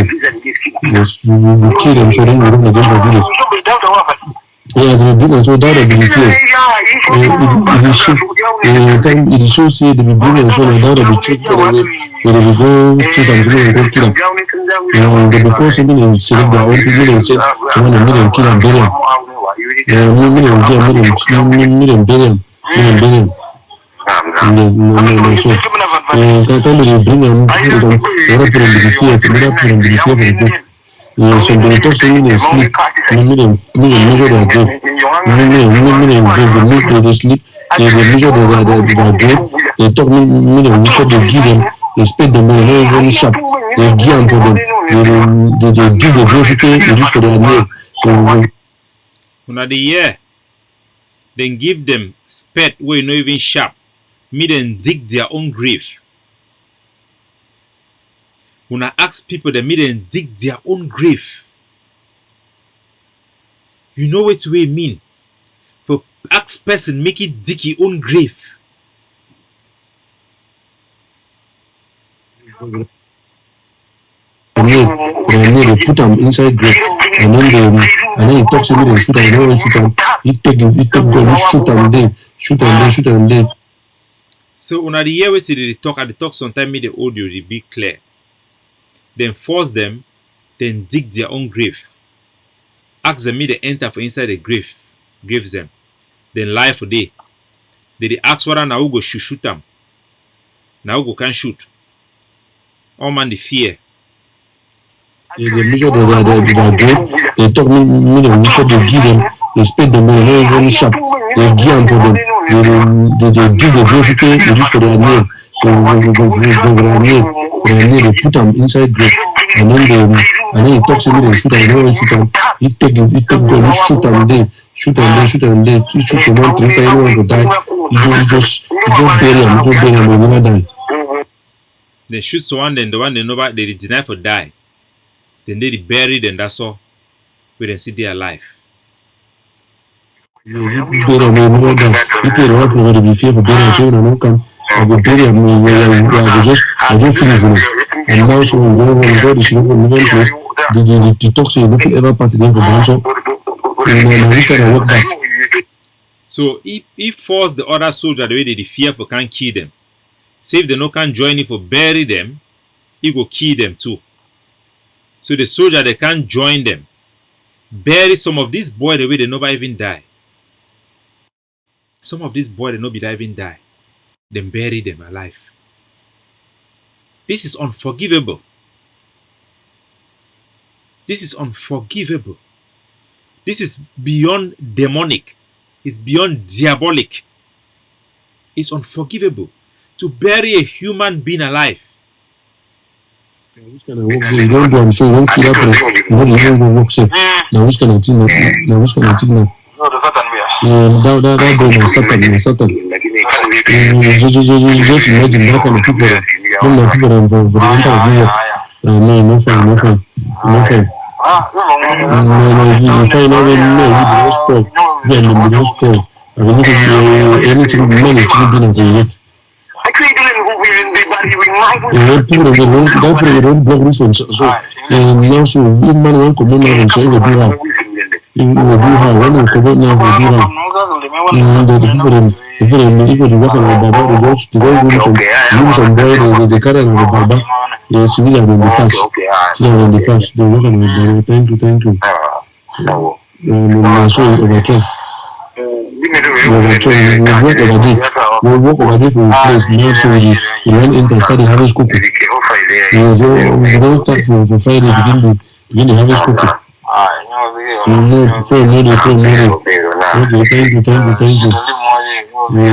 yes, you kill them so then you run again for village. Yeah, the beginning so that the fear. It is so say the beginning so that the truth where they go shoot and go kill them. The because even in select their own people and say someone a million kill and bury them. Million bury them. No, so can tell you bring them put them in the fear to put them in the fear for the good. So they talk to me in sleep. Measure their grave. They sleep. They measure their grave. They talk they give them. They spend them very sharp. They give them for them. They give the grave they use for their meal.
Una the year. Then give them spade where not even sharp. Me then dig their own grave. When I ask people that me then dig their own grave. You know what we mean? For ask person make it dig his own grave.
They put them inside grave and then he talks to me and shoot them, shoot them. He take gun, shoot them there.
So when I hear what they talk sometimes make the audio they be clear. Then force them, then dig their own grave. Ask them me they enter for inside the graves them. Then lie for day. They ask whether now go shoot them. Now go can shoot. All man the fear.
They measure their grave. They talk me they give them. They spend them very sharp. They give them for them. They give the grave they use for their meal. They put them inside grave and then he talks to me and shoot them. He take gun, shoot them there. Shoot them there. He shoot someone 3 times, anyone to die. He just bury them, they never die.
They shoot someone, then the one they know about, they deny for die. Then they bury them, that's all. We then see they alive.
Bury me more than you pay the work over to be fair for burying so no come. I go bury me I just finish it. And now so we go to the shop in one place. The toxin nothing ever pass again for dance. And we can work back.
So if force the other soldier the way they fear for can't kill them. Say if they no can join it for bury them, he go kill them too. So the soldier they can't join them. Bury some of these boys the way they never even die. Some of these boys they no be even die. Then bury them alive. This is unforgivable. This is unforgivable. This is beyond demonic. It's beyond diabolic. It's unforgivable to bury a human being alive.
Which kind of work they don't do? I'm sure one killer person. Not even go work safe. Now which kind of thing? Now which kind of thing now? That boy is Satan. Just imagine that kind of people. When the people are involved for the entire year. No fine. No, you find out when you don't spoil. Then you don't spoil. I mean, anything money should be in the yet. People don't block this one. So now so big man won't come on and say we do have. We do have one and come on now we do have. The people to work on the Baba, the judge, to go use some boy, the carry on the Baba. Yes, we are in the cash. We are in the cash. They work on the Baba. Thank you. So overturn. We work over there for place now, so we went into study harvest cooking. We don't start for Friday, begin the harvest cooking. Okay, thank you. We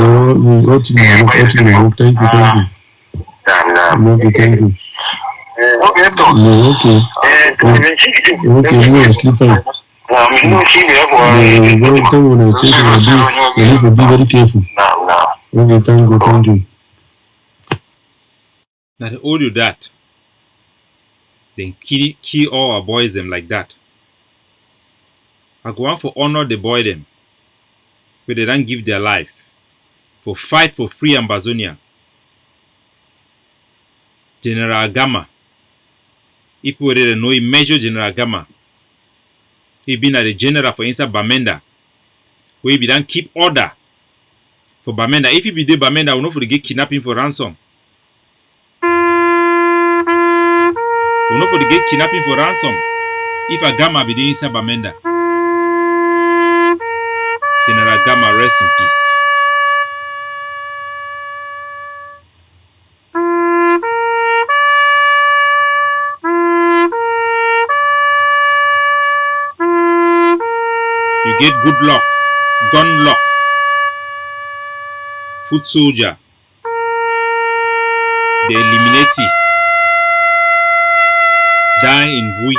got to know. Thank you. Okay, you sleep fine. One time when I was taking a deal, you need to be very careful. Okay, thank you.
Now they owe you that. Then kill all our boys them like that. I go on for honor the boy them. But they don't give their life. For fight for free Ambazonia. General Agama. If we already know him, Major General Agama. He been at the general for inside Bamenda. Where he don't keep order for Bamenda. If he be there Bamenda, we know for the get kidnapping for ransom. We know for the get kidnapping for ransom. If Agama be there inside Bamenda. General Agama, rest in peace. You get good luck, gun luck, foot soldier, they eliminate you, dying in Bui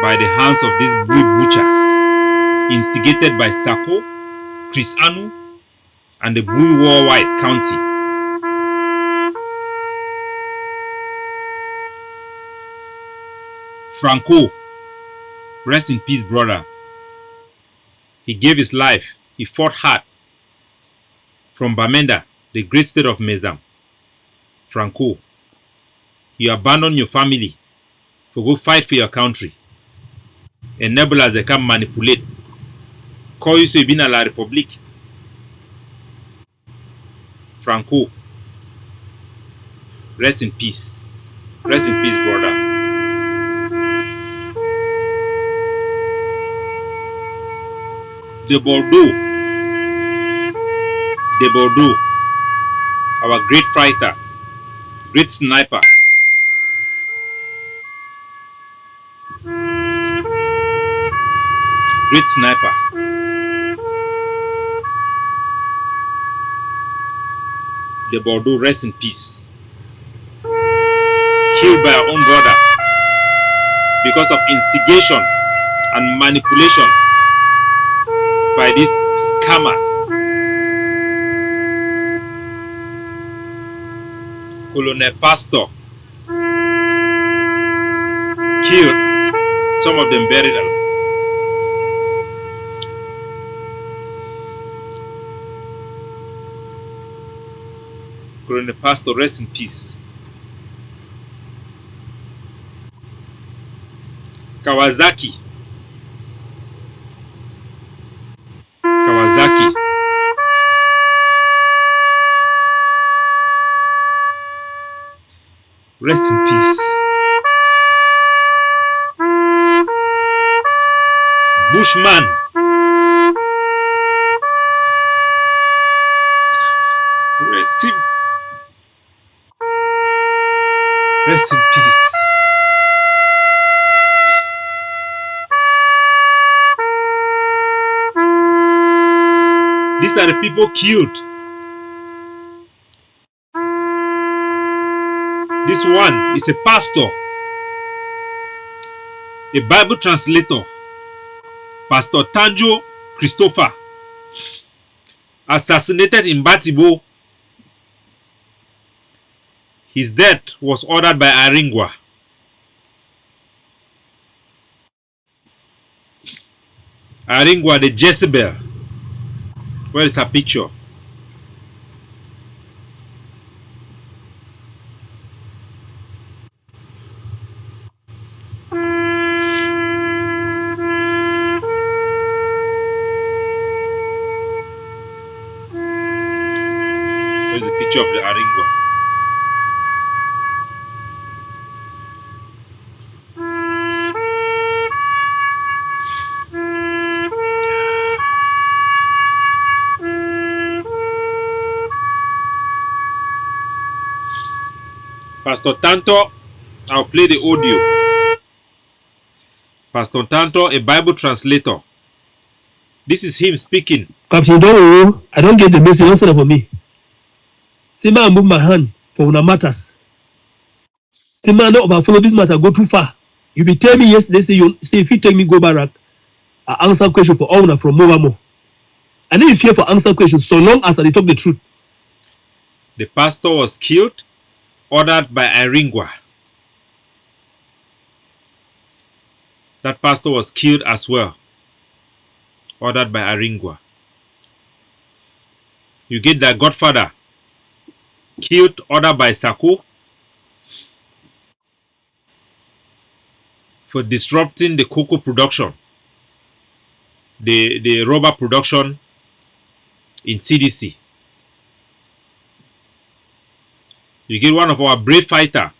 by the hands of these Bui butchers, instigated by Sako, Chris Anu, and the Bui Worldwide County. Franco, rest in peace, brother. He gave his life. He fought hard. From Bamenda, the great state of Mezam. Franco, you abandon your family to go fight for your country. Enable as they can manipulate. Call you so you been a la Republique. Franco, rest in peace. Rest in peace, brother. De Bordeaux, our great fighter, great sniper. Great sniper. De Bordeaux, rest in peace. Killed by our own brother because of instigation and manipulation by these scammers. Colonel Pastor killed. Some of them buried alive. Colonel Pastor, rest in peace. Kawasaki. Rest in peace. Bushman. Rest in peace. These are the people killed. This one is a pastor, a Bible translator, Pastor Tanjo Christopher, assassinated in Batibo. His death was ordered by Aringwa. Aringwa, the Jezebel. Where is her picture? Where is the picture of the Aringwa? Pastor Tanto, I'll play the audio. Pastor Tanto, a Bible translator. This is him speaking.
Captain Dowo, I don't get the message. Don't send it for me. See, man, move my hand for una matters. See, man, don't overfollow this matter. Go too far. You be tell me yesterday. Say if you take me go back, I answer question for all una from Movamo. I need fear for answer questions so long as I talk the truth.
The pastor was killed, ordered by Aringwa. That pastor was killed as well, ordered by Aringwa. You get that Godfather, killed, ordered by Sako, for disrupting the cocoa production, the rubber production in CDC. You get one of our brave fighter.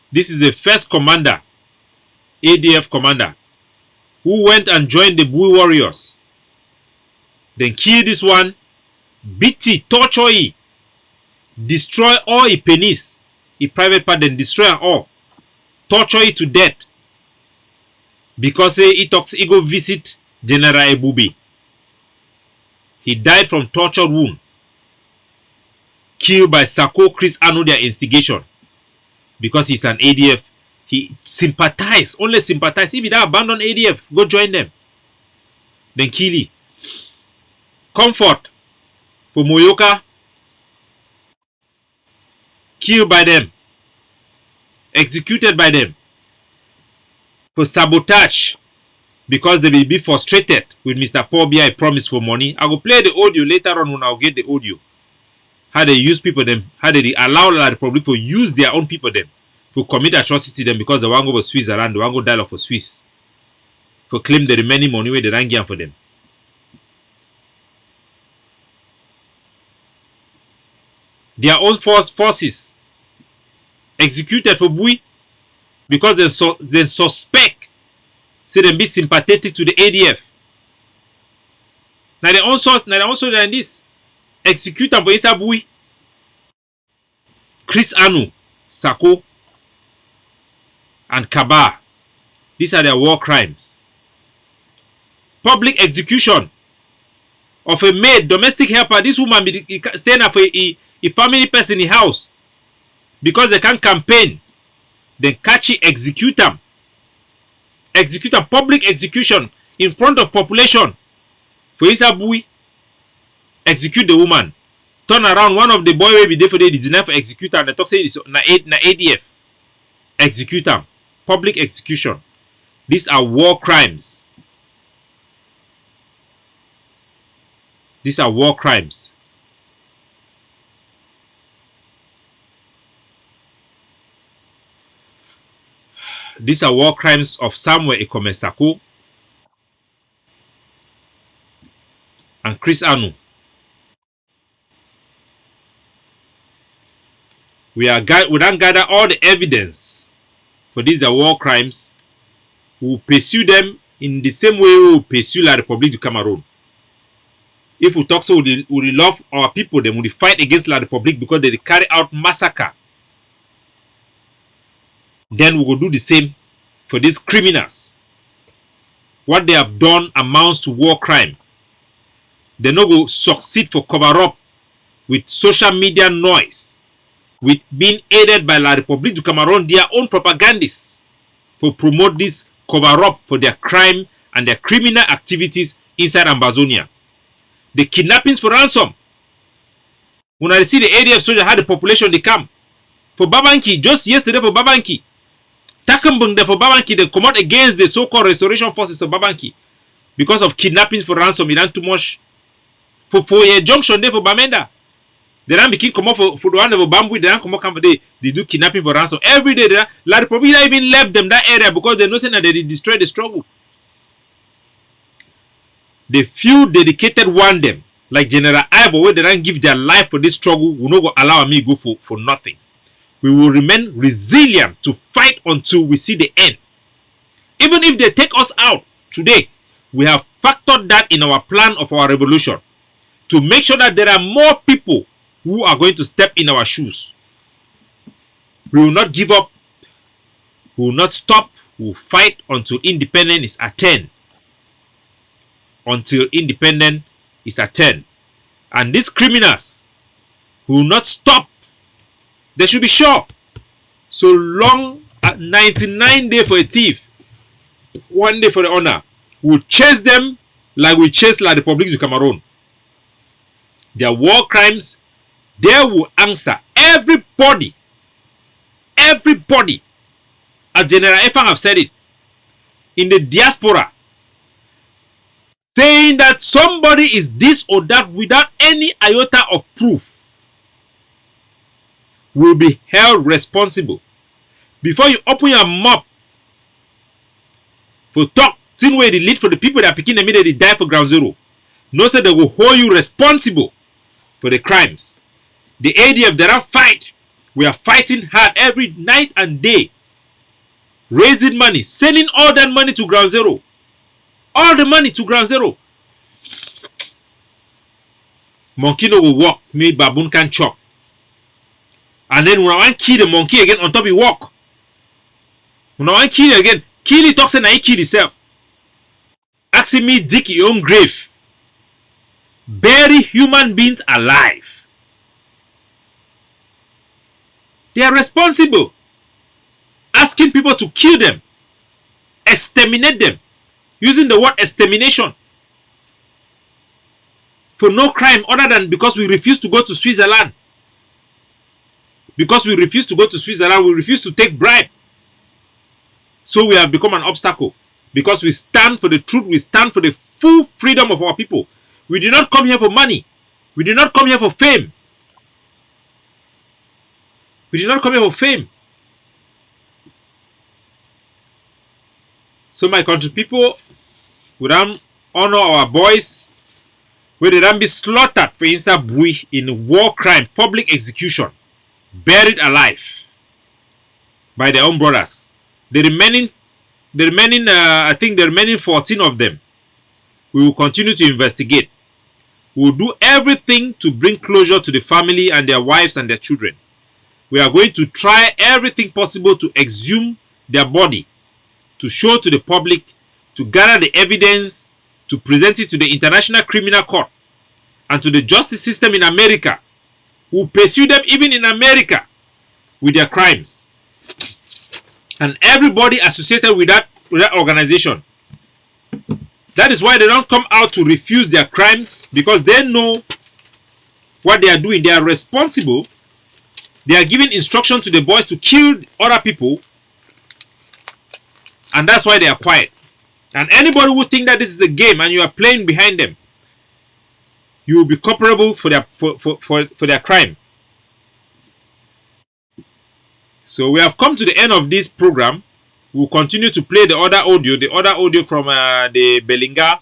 This is the first commander, ADF commander, who went and joined the Bui warriors. Then kill this one, beat it, torture it, destroy all his penis, his private part, then destroy all, torture it to death. Because he talks, he go visit General Ebubi. He died from torture wound. Killed by Sako Chris Anu, their instigation. Because he's an ADF. He sympathized, only sympathized. If he don't abandon ADF, go join them. Then kill it. Comfort for Moyoka. Killed by them. Executed by them. For sabotage. Because they will be frustrated with Mr. Paul Biya promise for money. I will play the audio later on when I'll get the audio. How they use people them, how they allow the Republic to use their own people them to commit atrocity them because they want to go for Switzerland, they want to go dialogue for Swiss. For claim the remaining money where they don't give for them. Their own forces executed for Bui because they suspect say them be sympathetic to the ADF. Now they also than this. Execute for Isa Bui. Chris Anu, Sako, and Kaba. These are their war crimes. Public execution of a maid, domestic helper. This woman be staying for a family person in the house because they can't campaign. Then catch it, execute them. Execute a public execution in front of population. For Isa Bui, execute the woman. turn around one of the boy will be there for the deny for execute and the talk say na ADF execute them. Public execution. These are war crimes. These are war crimes. These are war crimes of Samuel Ikomesako and Chris Anu. We don't gather all the evidence for these are war crimes. We will pursue them in the same way we will pursue La République du Cameroon. If we talk so, we love our people, then we fight against La République because they carry out massacre. Then we will do the same for these criminals. What they have done amounts to war crime. They no go succeed for cover up with social media noise, with being aided by La République du Cameroon, their own propagandists, for promote this cover up for their crime and their criminal activities inside Ambazonia. The kidnappings for ransom. When I see the ADF soldier had the population they come for Babanki just yesterday for Babanki. Takambung for Babanki, they come out against the so-called restoration forces of Babanki because of kidnappings for ransom. It ain't too much. For a junction there for Bamenda. They don't begin come up for the one of Bamboo. They don't come up they do kidnapping for ransom every day. La République even left them that area because they know that they destroy the struggle. The few dedicated one them, like General Ibo, where they don't give their life for this struggle, will not allow me go for nothing. We will remain resilient to fight until we see the end. Even if they take us out today, we have factored that in our plan of our revolution to make sure that there are more people who are going to step in our shoes. We will not give up. We will not stop. We will fight until independence is attained. Until independence is attained. And these criminals will not stop. They should be sure. So long, 99 days for a thief, 1 day for the honor. We'll chase them like we chase La République du Cameroon. Their war crimes, they will answer. Everybody, as General Efang have said it, in the diaspora, saying that somebody is this or that without any iota of proof, will be held responsible. Before you open your mouth for talk, same way they lead for the people that picking immediately die for ground zero. No, say they will hold you responsible for the crimes. The ADF, they don't fight. We are fighting hard every night and day, raising money, sending all that money to ground zero. All the money to ground zero. Monkey no will walk, me baboon can chop. And then when I want to kill the monkey again on top he walk. When I want to kill it again, kill it talks and I kill itself. Asking me dig your own grave. Bury human beings alive. They are responsible. Asking people to kill them. Exterminate them. Using the word extermination. For no crime other than because we refuse to go to Switzerland. Because we refuse to go to Switzerland, we refuse to take bribe. So we have become an obstacle. Because we stand for the truth, we stand for the full freedom of our people. We did not come here for money. We did not come here for fame. We did not come here for fame. So my country people, we don't honor our boys. We didn't be slaughtered for inside Bui in war crime, public execution. Buried alive by their own brothers. The remaining I think the remaining 14 of them, we will continue to investigate. We will do everything to bring closure to the family and their wives and their children. We are going to try everything possible to exhume their body, to show to the public, to gather the evidence, to present it to the International Criminal Court and to the justice system in America, who pursue them even in America with their crimes. And everybody associated with that organization. That is why they don't come out to refuse their crimes, because they know what they are doing. They are responsible. They are giving instruction to the boys to kill other people, and that's why they are quiet. And anybody who think that this is a game and you are playing behind them, you will be culpable for their crime. So we have come to the end of this program. We'll continue to play the other audio from the Belinga,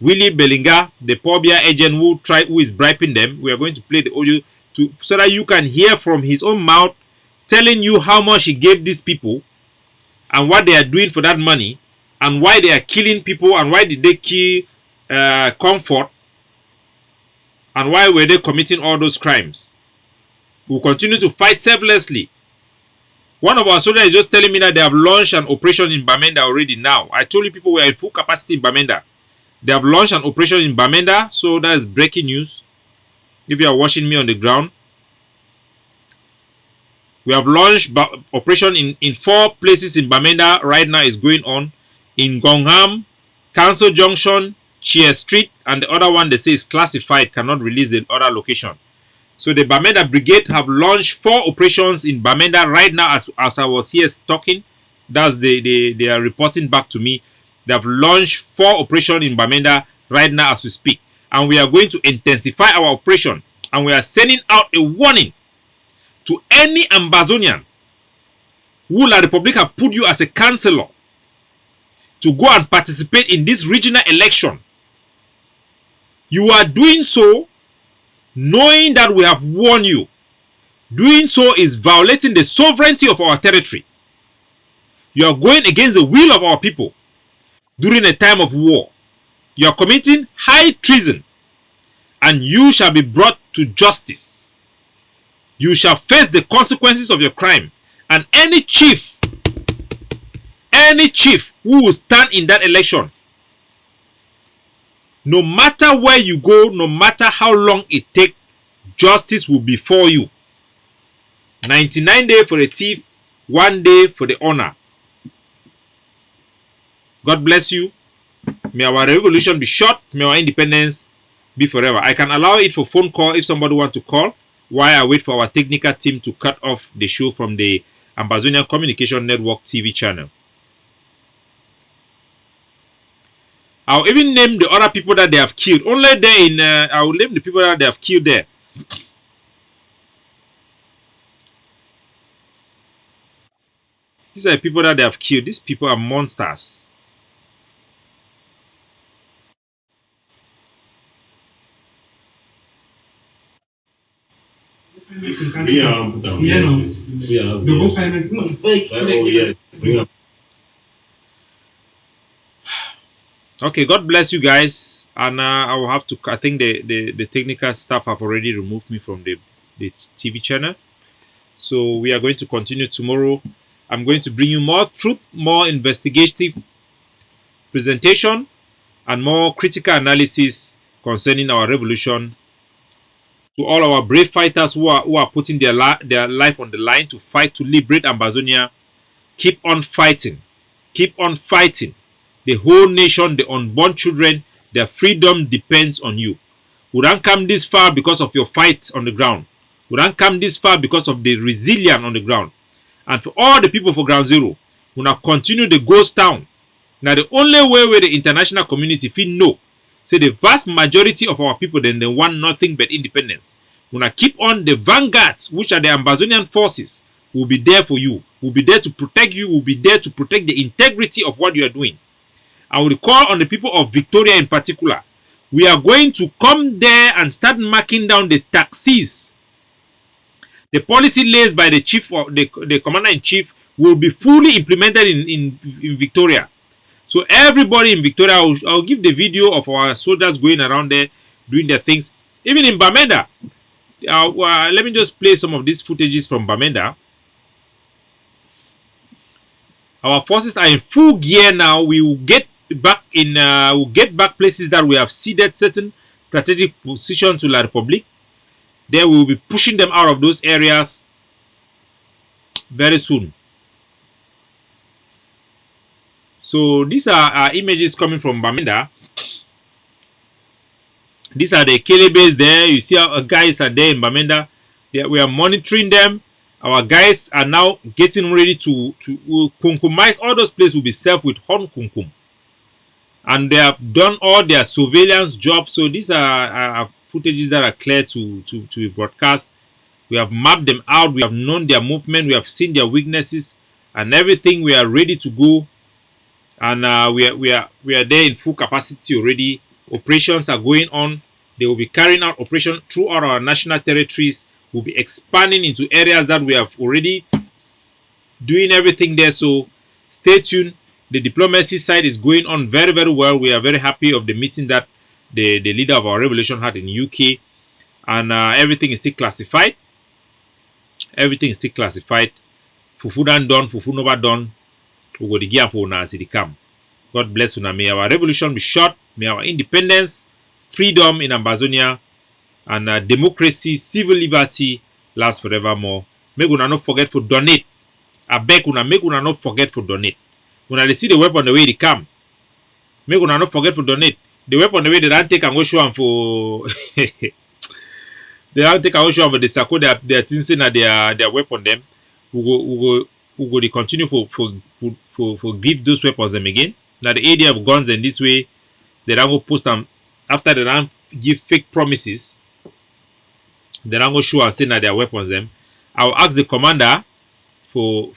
Willie Belinga, the Pobia agent who is bribing them. We are going to play the audio so that you can hear from his own mouth telling you how much he gave these people and what they are doing for that money and why they are killing people and why did they kill Comfort and why were they committing all those crimes. We'll continue to fight selflessly. One of our soldiers is just telling me that they have launched an operation in Bamenda already now. I told you people were in full capacity in Bamenda. They have launched an operation in Bamenda, so that is breaking news. If you are watching me on the ground, we have launched operation in 4 places in Bamenda. Right now is going on in Gongham, Council Junction, Chia Street, and the other one they say is classified, cannot release the other location. So the Bamenda Brigade have launched 4 operations in Bamenda right now as I was here talking. That's they are reporting back to me. They have launched 4 operations in Bamenda right now as we speak. And we are going to intensify our operation. And we are sending out a warning to any Ambazonian who La Republic have put you as a councillor to go and participate in this regional election. You are doing so knowing that we have warned you. Doing so is violating the sovereignty of our territory. You are going against the will of our people during a time of war. You are committing high treason, and you shall be brought to justice. You shall face the consequences of your crime, and any chief who will stand in that election, no matter where you go, no matter how long it takes, justice will be for you. 99 days for the thief, 1 day for the honor. God bless you. May our revolution be short. May our independence be forever. I can allow it for phone call if somebody wants to call while I wait for our technical team to cut off the show from the Ambazonian Communication Network TV channel. I'll even name the other people that they have killed. Only there in I will name the people that they have killed there. These are the people that they have killed. These people are monsters. Okay, God bless you guys. And I will have to, I think the technical staff have already removed me from the TV channel. So we are going to continue tomorrow. I'm going to bring you more truth, more investigative presentation, and more critical analysis concerning our revolution. To all our brave fighters who are putting their life on the line to fight to liberate Ambazonia, keep on fighting. Keep on fighting. The whole nation, the unborn children, their freedom depends on you. We don't come this far because of your fight on the ground. We don't come this far because of the resilience on the ground. And for all the people for Ground Zero, we now continue the ghost town. Now the only way where the international community feel no, say the vast majority of our people then they want nothing but independence. We now keep on the vanguards, which are the Ambazonian forces, will be there for you. Will be there to protect you. Will be there to protect the integrity of what you are doing. I will call on the people of Victoria in particular. We are going to come there and start marking down the taxes. The policy laid by the chief of the commander-in-chief will be fully implemented in Victoria. So everybody in Victoria, I'll give the video of our soldiers going around there doing their things. Even in Bamenda, let me just play some of these footages from Bamenda. Our forces are in full gear now. We will get back in. We'll get back places that we have ceded certain strategic positions to La Republique. Then we will be pushing them out of those areas very soon. So these are images coming from Bamenda. These are the Kelebes there. You see our guys are there in Bamenda. We are monitoring them. Our guys are now getting ready to kunkumize. All those places will be served with horn kunkum. And they have done all their surveillance jobs. So these are footages that are clear to be broadcast. We have mapped them out. We have known their movement. We have seen their weaknesses and everything. We are ready to go. And we are there in full capacity already. Operations are going on. They will be carrying out operations throughout our national territories. We'll be expanding into areas that we have already doing everything there. So stay tuned. The diplomacy side is going on very, very well. We are very happy of the meeting that the leader of our revolution had in UK. And everything is still classified. Everything is still classified. Fufu done, fufu never done. We go to gear for una as it come. God bless una. May our revolution be short. May our independence, freedom in Ambazonia, and democracy, civil liberty last forevermore. Make una not forget to donate. I beg una, make una not forget to donate. When they see the weapon the way they come, make una not forget to donate. The weapon the way they don't take and go show them for they don't take and go show them for the circle they are thinking that their weapon them. We go to continue for give those weapons them again. Now the idea of guns in this way, they don't go post them after they don't give fake promises. They don't go show and say that their weapons them. I will ask the commander for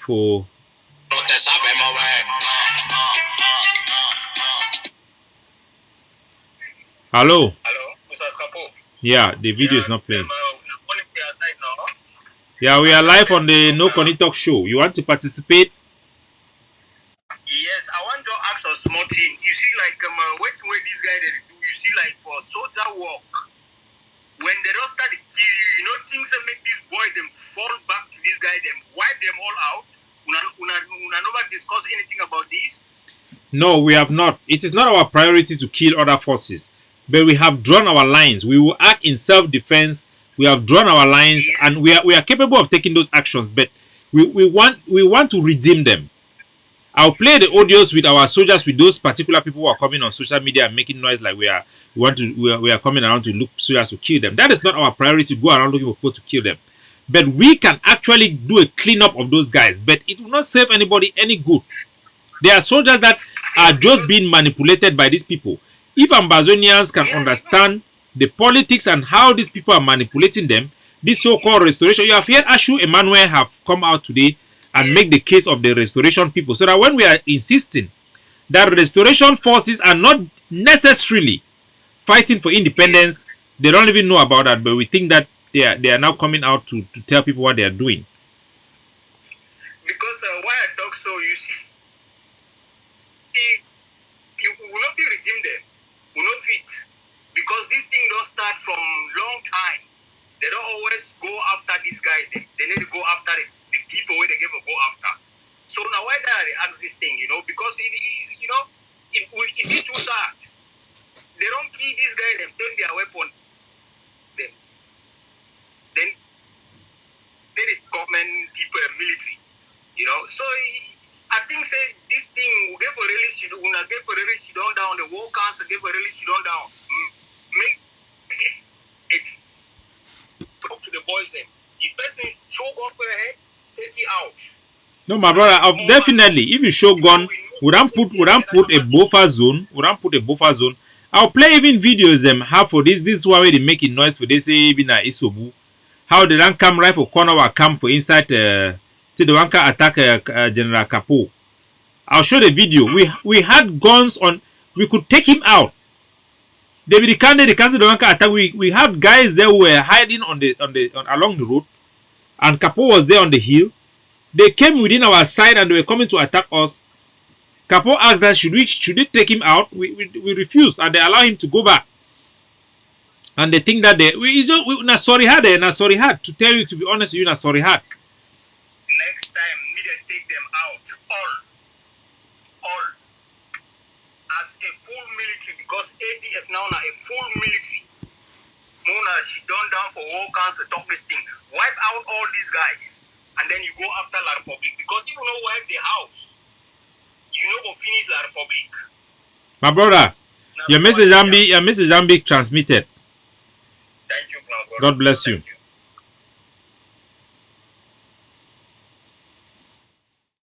Hello.
Hello, Mr. Scapo.
Yeah, the video is not playing. Yeah, we are live on the No Conny Talk show. You want to participate?
Yes, I want to ask a small thing. You see, like, what way this guy they do, you see, like, for soldier work, when they don't start to kill you, you know, things that make this boy, them fall back to this guy, them wipe them all out. Una never discuss anything about this?
No, we have not. It is not our priority to kill other forces, but we have drawn our lines. We will act in self-defense. We have drawn our lines, and we are capable of taking those actions, but we want to redeem them. I'll play the audios with our soldiers, with those particular people who are coming on social media and making noise like we are coming around to look soldiers to kill them. That is not our priority to go around looking for people to kill them. But we can actually do a cleanup of those guys, but it will not serve anybody any good. There are soldiers that are just being manipulated by these people. If Ambazonians can understand the politics and how these people are manipulating them, this so-called restoration, you have heard Ashu Emmanuel have come out today and make the case of the restoration people, so that when we are insisting that restoration forces are not necessarily fighting for independence, they don't even know about that, but we think that they are now coming out to tell people what they are doing.
Because why I talk so, you see, you will not be redeem them, will not fit. Because this thing don't start from long time. They don't always go after these guys. They need to go after the people where they give a go after. So now why they ask this thing, you know? Because it is, you know, it is too sad. They don't kill these guys and take their weapon. Then there is government people and military, you know. So I think say this thing will get for release. You will not get for release. You don't down the war council get for release. You don't down. Make it. Talk to the boys then. If person show gun for your head, take it out.
No, my brother, definitely. If you show gun, we don't put a buffer zone. We don't put a buffer zone. I'll play even videos them how for this. This is why they making noise for they say even a Isobu. How they don't come right for corner or camp for inside till the one can attack General Kapo. I'll show the video. We had guns on. We could take him out. David the cancel the one can attack. We had guys there who were hiding on along the road, and Kapo was there on the hill. They came within our side and they were coming to attack us. Kapo asked that should we take him out? We refused, and they allow him to go back. And they think that na sorry hard to tell you, to be honest with you, na sorry hard.
Next time, need to take them out all as a full military, because ADF now a full military. Mona, she done down for war council talk this thing. Wipe out all these guys, and then you go after La Republic, because if you don't wipe the house, you know go finish La Republic.
My brother, your message Zambi transmitted. God bless you.